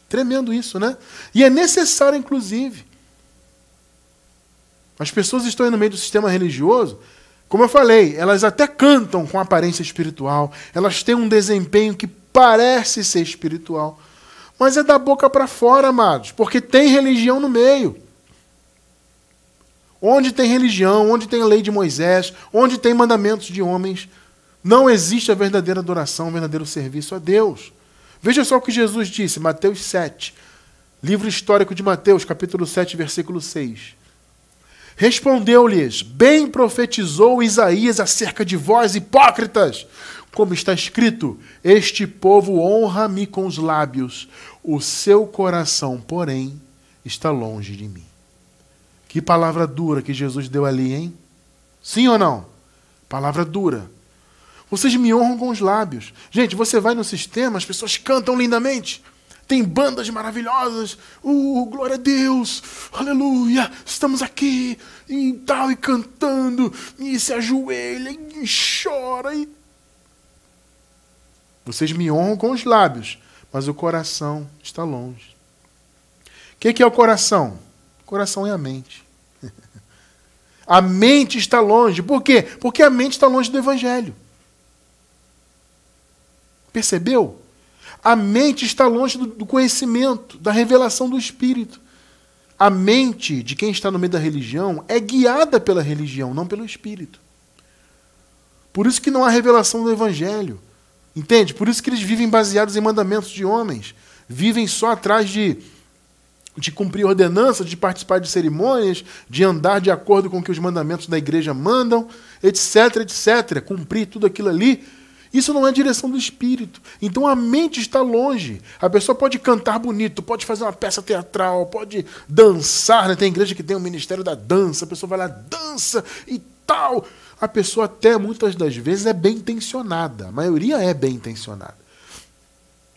Tremendo isso, né? E é necessário, inclusive. As pessoas estão aí no meio do sistema religioso, como eu falei, elas até cantam com aparência espiritual, elas têm um desempenho que parece ser espiritual, mas é da boca para fora, amados, porque tem religião no meio. Onde tem religião, onde tem a lei de Moisés, onde tem mandamentos de homens, não existe a verdadeira adoração, o verdadeiro serviço a Deus. Veja só o que Jesus disse, Mateus 7, livro histórico de Mateus, capítulo 7, versículo 6. Respondeu-lhes, bem profetizou Isaías acerca de vós, hipócritas, como está escrito, este povo honra-me com os lábios, o seu coração, porém, está longe de mim. Que palavra dura que Jesus deu ali, hein? Sim ou não? Palavra dura. Vocês me honram com os lábios. Gente, você vai no sistema, as pessoas cantam lindamente. Tem bandas maravilhosas. Glória a Deus. Aleluia. Estamos aqui. E tal, e cantando. E se ajoelha, e chora. E... Vocês me honram com os lábios, mas o coração está longe. O que é o coração? O coração é a mente. A mente está longe. Por quê? Porque a mente está longe do Evangelho. Percebeu? A mente está longe do conhecimento, da revelação do Espírito. A mente de quem está no meio da religião é guiada pela religião, não pelo Espírito. Por isso que não há revelação do Evangelho. Entende? Por isso que eles vivem baseados em mandamentos de homens. Vivem só atrás de cumprir ordenanças, de participar de cerimônias, de andar de acordo com o que os mandamentos da igreja mandam, etc, etc. Cumprir tudo aquilo ali. Isso não é a direção do Espírito. Então a mente está longe. A pessoa pode cantar bonito, pode fazer uma peça teatral, pode dançar, né? Tem igreja que tem o ministério da dança, a pessoa vai lá, dança e tal. A pessoa até muitas das vezes é bem intencionada. A maioria é bem intencionada.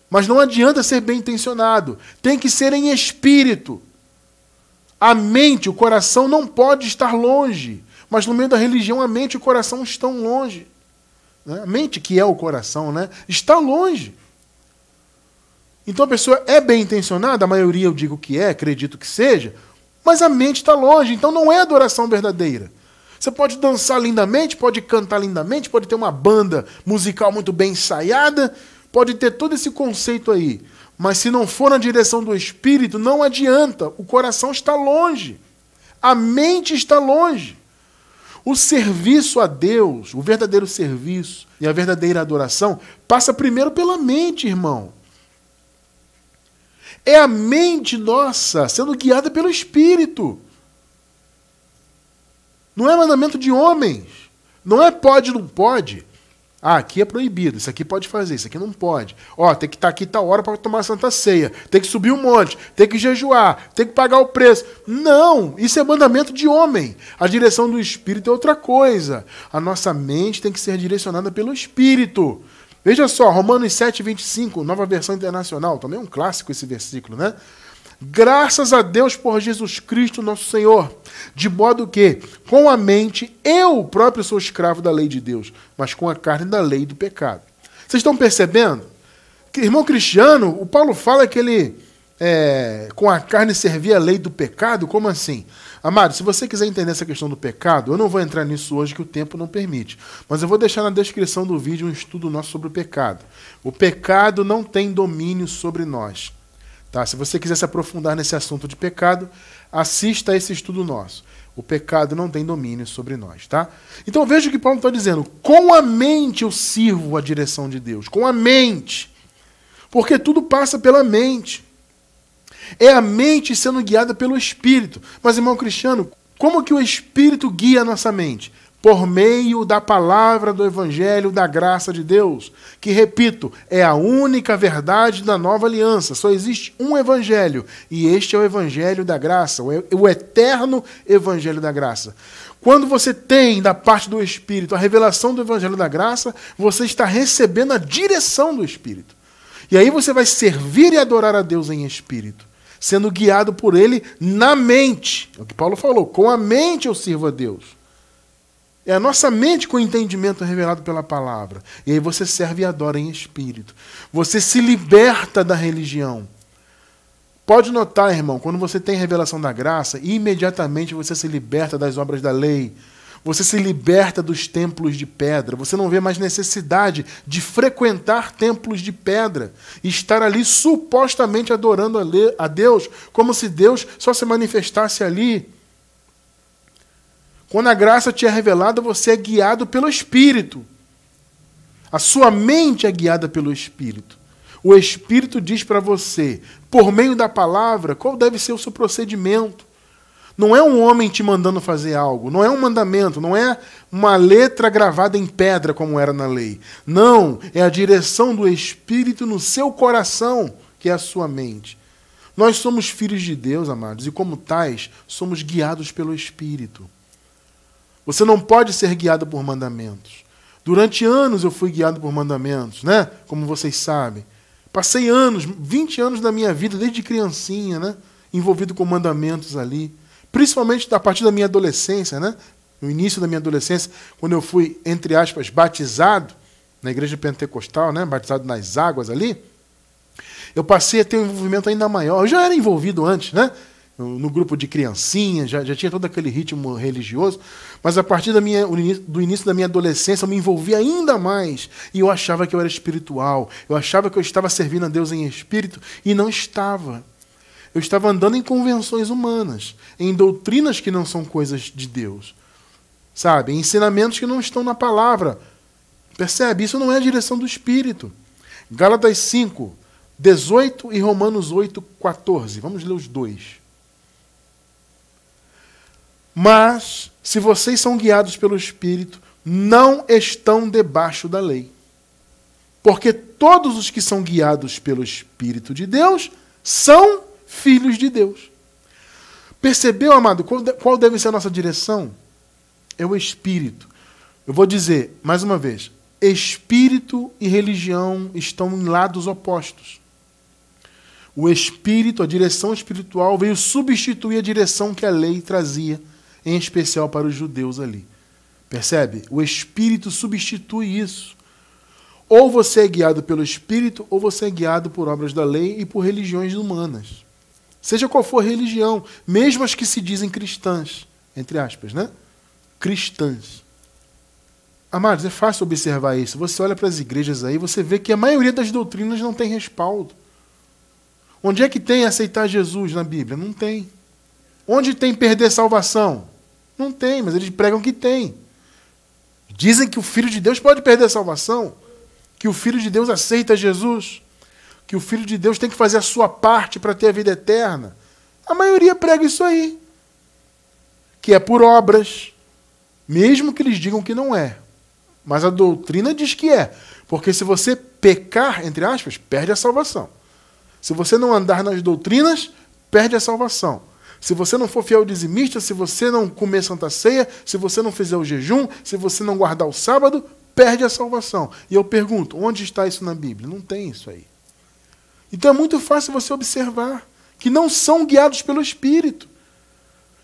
Mas não adianta ser bem intencionado. Tem que ser em espírito. A mente, o coração não pode estar longe. Mas no meio da religião, a mente e o coração estão longe. A mente, que é o coração, né, está longe. Então a pessoa é bem intencionada, a maioria eu digo que é, acredito que seja, mas a mente está longe, então não é adoração verdadeira. Você pode dançar lindamente, pode cantar lindamente, pode ter uma banda musical muito bem ensaiada, pode ter todo esse conceito aí, mas se não for na direção do Espírito, não adianta, o coração está longe, a mente está longe. O serviço a Deus, o verdadeiro serviço e a verdadeira adoração passa primeiro pela mente, irmão. É a mente nossa sendo guiada pelo Espírito. Não é mandamento de homens. Não é pode, não pode. Ah, aqui é proibido, isso aqui pode fazer, isso aqui não pode. Ó, tem que estar aqui tal hora para tomar a Santa Ceia. Tem que subir um monte, tem que jejuar, tem que pagar o preço. Não, isso é mandamento de homem. A direção do Espírito é outra coisa. A nossa mente tem que ser direcionada pelo Espírito. Veja só, Romanos 7, 25, nova versão internacional. Também é um clássico esse versículo, né? Graças a Deus por Jesus Cristo, nosso Senhor, de modo que, com a mente, eu próprio sou escravo da lei de Deus, mas com a carne da lei e do pecado. Vocês estão percebendo? Que, irmão Cristiano, o Paulo fala que ele, com a carne, servia a lei do pecado. Como assim? Amado, se você quiser entender essa questão do pecado, eu não vou entrar nisso hoje, que o tempo não permite, mas eu vou deixar na descrição do vídeo um estudo nosso sobre o pecado. O pecado não tem domínio sobre nós. Tá? Se você quiser se aprofundar nesse assunto de pecado, assista a esse estudo nosso. O pecado não tem domínio sobre nós. Tá? Então veja o que Paulo está dizendo. Com a mente eu sirvo a direção de Deus. Com a mente. Porque tudo passa pela mente. É a mente sendo guiada pelo Espírito. Mas, irmão Cristiano, como que o Espírito guia a nossa mente? Por meio da palavra do Evangelho da graça de Deus, que, repito, é a única verdade da nova aliança. Só existe um Evangelho, e este é o Evangelho da graça, o eterno Evangelho da graça. Quando você tem, da parte do Espírito, a revelação do Evangelho da graça, você está recebendo a direção do Espírito. E aí você vai servir e adorar a Deus em espírito, sendo guiado por Ele na mente. É o que Paulo falou, com a mente eu sirvo a Deus. É a nossa mente com o entendimento revelado pela palavra. E aí você serve e adora em espírito. Você se liberta da religião. Pode notar, irmão, quando você tem revelação da graça, imediatamente você se liberta das obras da lei. Você se liberta dos templos de pedra. Você não vê mais necessidade de frequentar templos de pedra e estar ali supostamente adorando a Deus, como se Deus só se manifestasse ali. Quando a graça te é revelada, você é guiado pelo Espírito. A sua mente é guiada pelo Espírito. O Espírito diz para você, por meio da palavra, qual deve ser o seu procedimento. Não é um homem te mandando fazer algo, não é um mandamento, não é uma letra gravada em pedra como era na lei. Não, é a direção do Espírito no seu coração, que é a sua mente. Nós somos filhos de Deus, amados, e como tais, somos guiados pelo Espírito. Você não pode ser guiado por mandamentos. Durante anos eu fui guiado por mandamentos, né? Como vocês sabem. Passei anos, 20 anos da minha vida, desde criancinha, né? Envolvido com mandamentos ali. Principalmente a partir da minha adolescência, né? No início da minha adolescência, quando eu fui, entre aspas, batizado na igreja pentecostal, né? Batizado nas águas ali, eu passei a ter um envolvimento ainda maior. Eu já era envolvido antes, né? No grupo de criancinhas, já tinha todo aquele ritmo religioso, mas a partir do início da minha adolescência eu me envolvi ainda mais, e eu achava que eu era espiritual, eu achava que eu estava servindo a Deus em espírito, e não estava. Eu estava andando em convenções humanas, em doutrinas que não são coisas de Deus, sabe? Em ensinamentos que não estão na palavra. Percebe? Isso não é a direção do Espírito. Gálatas 5, 18 e Romanos 8, 14. Vamos ler os dois. Mas, se vocês são guiados pelo Espírito, não estão debaixo da lei. Porque todos os que são guiados pelo Espírito de Deus são filhos de Deus. Percebeu, amado, qual deve ser a nossa direção? É o Espírito. Eu vou dizer, mais uma vez, Espírito e religião estão em lados opostos. O Espírito, a direção espiritual, veio substituir a direção que a lei trazia, em especial para os judeus ali. Percebe? O Espírito substitui isso. Ou você é guiado pelo Espírito, ou você é guiado por obras da lei e por religiões humanas. Seja qual for a religião, mesmo as que se dizem cristãs, entre aspas, né? Cristãs. Amados, é fácil observar isso. Você olha para as igrejas aí, você vê que a maioria das doutrinas não tem respaldo. Onde é que tem aceitar Jesus na Bíblia? Não tem. Onde tem perder salvação? Não tem, mas eles pregam que tem. Dizem que o Filho de Deus pode perder a salvação, que o Filho de Deus aceita Jesus, que o Filho de Deus tem que fazer a sua parte para ter a vida eterna. A maioria prega isso aí, que é por obras, mesmo que eles digam que não é. Mas a doutrina diz que é, porque se você pecar, entre aspas, perde a salvação. Se você não andar nas doutrinas, perde a salvação. Se você não for fiel dizimista, se você não comer Santa Ceia, se você não fizer o jejum, se você não guardar o sábado, perde a salvação. E eu pergunto, onde está isso na Bíblia? Não tem isso aí. Então é muito fácil você observar que não são guiados pelo Espírito.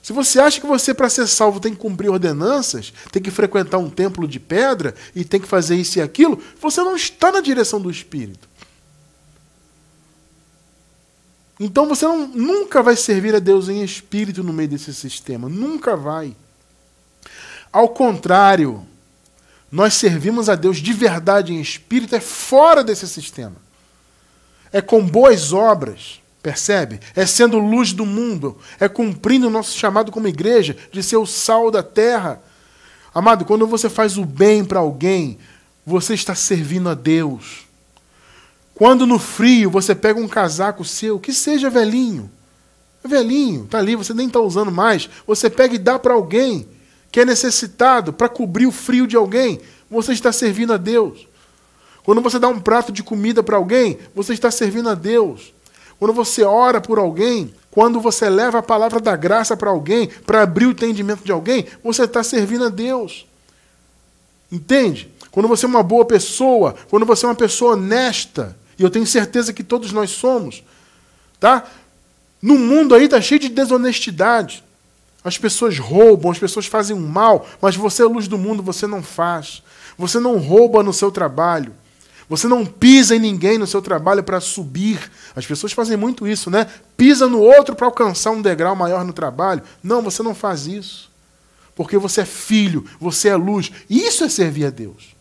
Se você acha que você, para ser salvo, tem que cumprir ordenanças, tem que frequentar um templo de pedra e tem que fazer isso e aquilo, você não está na direção do Espírito. Então você nunca vai servir a Deus em espírito no meio desse sistema. Nunca vai. Ao contrário, nós servimos a Deus de verdade em espírito, é fora desse sistema. É com boas obras. Percebe? É sendo luz do mundo, é cumprindo o nosso chamado como igreja de ser o sal da terra. Amado, quando você faz o bem para alguém, você está servindo a Deus. Quando no frio você pega um casaco seu, que seja velhinho, está ali, você nem está usando mais, você pega e dá para alguém que é necessitado para cobrir o frio de alguém, você está servindo a Deus. Quando você dá um prato de comida para alguém, você está servindo a Deus. Quando você ora por alguém, quando você leva a palavra da graça para alguém, para abrir o entendimento de alguém, você está servindo a Deus. Entende? Quando você é uma boa pessoa, quando você é uma pessoa honesta, e eu tenho certeza que todos nós somos, tá? No mundo aí está cheio de desonestidade. As pessoas roubam, as pessoas fazem o mal, mas você é a luz do mundo, você não faz. Você não rouba no seu trabalho. Você não pisa em ninguém no seu trabalho para subir. As pessoas fazem muito isso, né? Pisa no outro para alcançar um degrau maior no trabalho. Não, você não faz isso. Porque você é filho, você é luz. Isso é servir a Deus.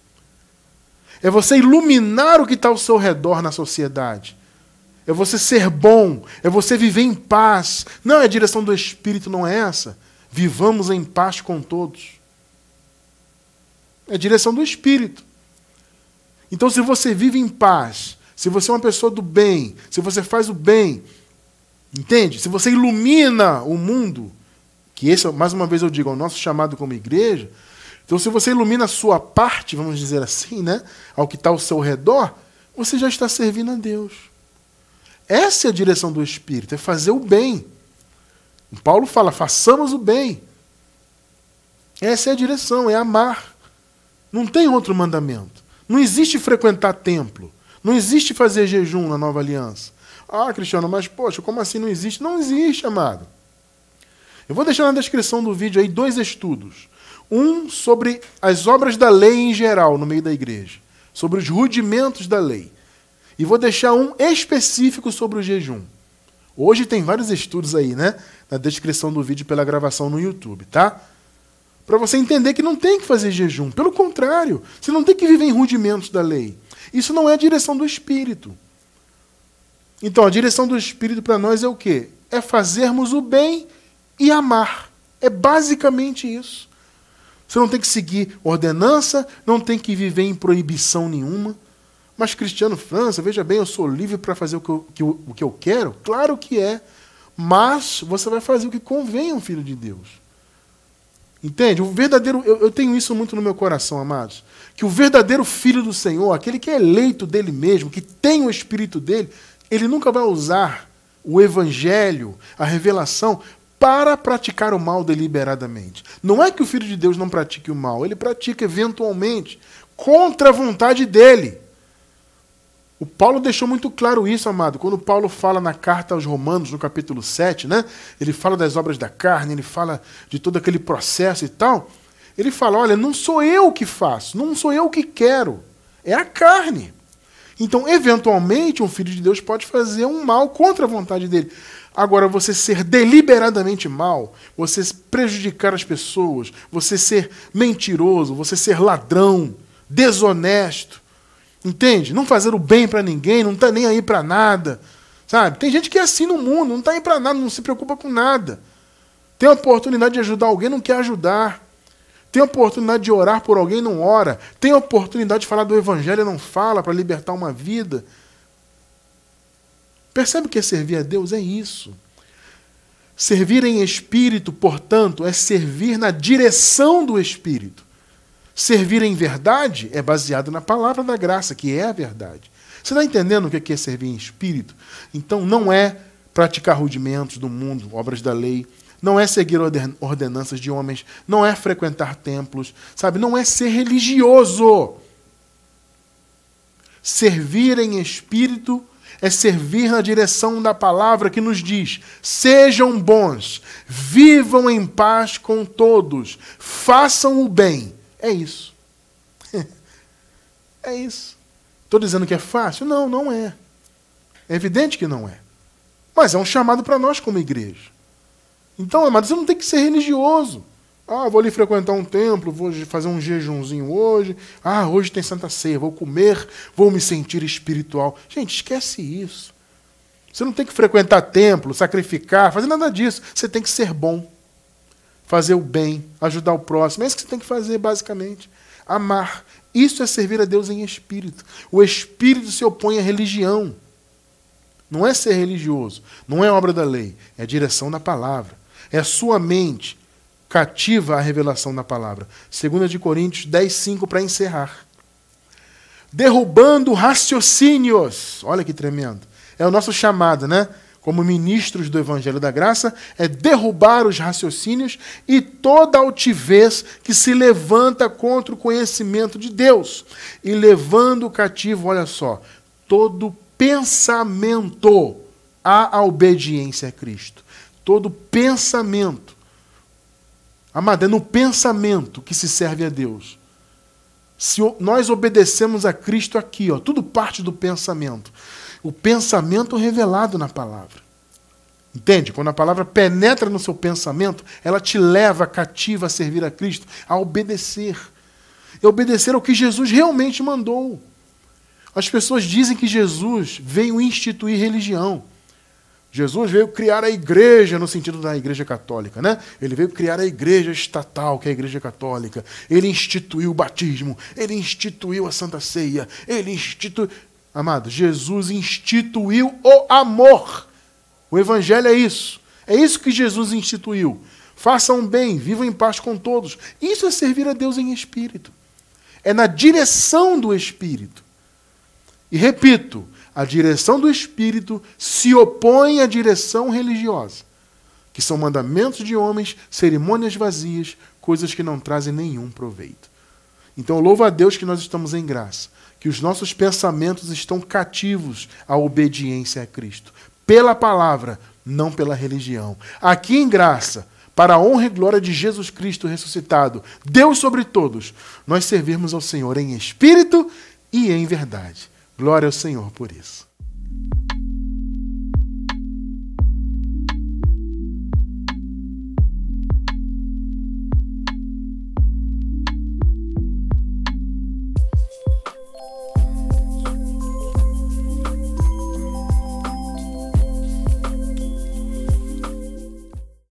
É você iluminar o que está ao seu redor na sociedade. É você ser bom, é você viver em paz. Não, a direção do Espírito não é essa. Vivamos em paz com todos. É a direção do Espírito. Então, se você vive em paz, se você é uma pessoa do bem, se você faz o bem, entende? Se você ilumina o mundo, que esse, mais uma vez eu digo, é o nosso chamado como igreja, então se você ilumina a sua parte, vamos dizer assim, né, ao que está ao seu redor, você já está servindo a Deus. Essa é a direção do Espírito, é fazer o bem. Paulo fala, façamos o bem. Essa é a direção, é amar. Não tem outro mandamento. Não existe frequentar templo. Não existe fazer jejum na nova aliança. Ah, Cristiano, mas poxa, como assim não existe? Não existe, amado. Eu vou deixar na descrição do vídeo aí 2 estudos. Um sobre as obras da lei em geral no meio da igreja. Sobre os rudimentos da lei. E vou deixar um específico sobre o jejum. Hoje tem vários estudos aí, né? Na descrição do vídeo pela gravação no YouTube, tá? Para você entender que não tem que fazer jejum. Pelo contrário, você não tem que viver em rudimentos da lei. Isso não é a direção do Espírito. Então, a direção do Espírito para nós é o quê? É fazermos o bem e amar. É basicamente isso. Você não tem que seguir ordenança, não tem que viver em proibição nenhuma. Mas, Cristiano França, veja bem, eu sou livre para fazer o que eu quero? Claro que é. Mas você vai fazer o que convém a um filho de Deus. Entende? O verdadeiro, eu tenho isso muito no meu coração, amados. Que o verdadeiro filho do Senhor, aquele que é eleito dele mesmo, que tem o Espírito dele, ele nunca vai usar o Evangelho, a revelação, para praticar o mal deliberadamente. Não é que o Filho de Deus não pratique o mal, ele pratica eventualmente, contra a vontade dele. O Paulo deixou muito claro isso, amado. Quando Paulo fala na carta aos Romanos, no capítulo 7, né? Ele fala das obras da carne, ele fala de todo aquele processo e tal. Ele fala, olha, não sou eu que faço, não sou eu que quero, é a carne. Então, eventualmente, um filho de Deus pode fazer um mal contra a vontade dele. Agora, você ser deliberadamente mal, você prejudicar as pessoas, você ser mentiroso, você ser ladrão, desonesto, entende? Não fazer o bem para ninguém, não está nem aí para nada, sabe? Tem gente que é assim no mundo, não está aí para nada, não se preocupa com nada. Tem a oportunidade de ajudar alguém, não quer ajudar. Tem a oportunidade de orar por alguém, não ora. Tem a oportunidade de falar do Evangelho, não fala, para libertar uma vida. Percebe o que é servir a Deus? É isso. Servir em espírito, portanto, é servir na direção do Espírito. Servir em verdade é baseado na palavra da graça, que é a verdade. Você está entendendo o que é servir em espírito? Então não é praticar rudimentos do mundo, obras da lei, não é seguir ordenanças de homens, não é frequentar templos, sabe? Não é ser religioso. Servir em espírito é servir na direção da palavra que nos diz: sejam bons, vivam em paz com todos, façam o bem. É isso. É isso. Estou dizendo que é fácil? Não, não é. É evidente que não é. Mas é um chamado para nós como igreja. Então, amado, você não tem que ser religioso. Ah, vou ali frequentar um templo, vou fazer um jejumzinho hoje. Ah, hoje tem Santa Ceia, vou comer, vou me sentir espiritual. Gente, esquece isso. Você não tem que frequentar templo, sacrificar, fazer nada disso. Você tem que ser bom, fazer o bem, ajudar o próximo. É isso que você tem que fazer, basicamente. Amar. Isso é servir a Deus em espírito. O espírito se opõe à religião. Não é ser religioso, não é obra da lei, é a direção da palavra. É a sua mente cativa à revelação da palavra. 2 Coríntios 10:5 para encerrar. Derrubando raciocínios. Olha que tremendo. É o nosso chamado, né? Como ministros do Evangelho da Graça, é derrubar os raciocínios e toda altivez que se levanta contra o conhecimento de Deus. E levando cativo, olha só, todo pensamento à obediência a Cristo. Todo pensamento. Amado, é no pensamento que se serve a Deus. Se nós obedecemos a Cristo aqui, ó, tudo parte do pensamento. O pensamento revelado na palavra. Entende? Quando a palavra penetra no seu pensamento, ela te leva cativa a servir a Cristo, a obedecer. E obedecer ao que Jesus realmente mandou. As pessoas dizem que Jesus veio instituir religião. Jesus veio criar a igreja, no sentido da igreja católica, né? Ele veio criar a igreja estatal, que é a igreja católica. Ele instituiu o batismo, ele instituiu a Santa Ceia, ele instituiu... Amado, Jesus instituiu o amor. O evangelho é isso. É isso que Jesus instituiu. Façam bem, vivam em paz com todos. Isso é servir a Deus em espírito. É na direção do Espírito. E repito, a direção do Espírito se opõe à direção religiosa, que são mandamentos de homens, cerimônias vazias, coisas que não trazem nenhum proveito. Então, louvo a Deus que nós estamos em graça, que os nossos pensamentos estão cativos à obediência a Cristo, pela palavra, não pela religião. Aqui em graça, para a honra e glória de Jesus Cristo ressuscitado, Deus sobre todos, nós servirmos ao Senhor em espírito e em verdade. Glória ao Senhor por isso.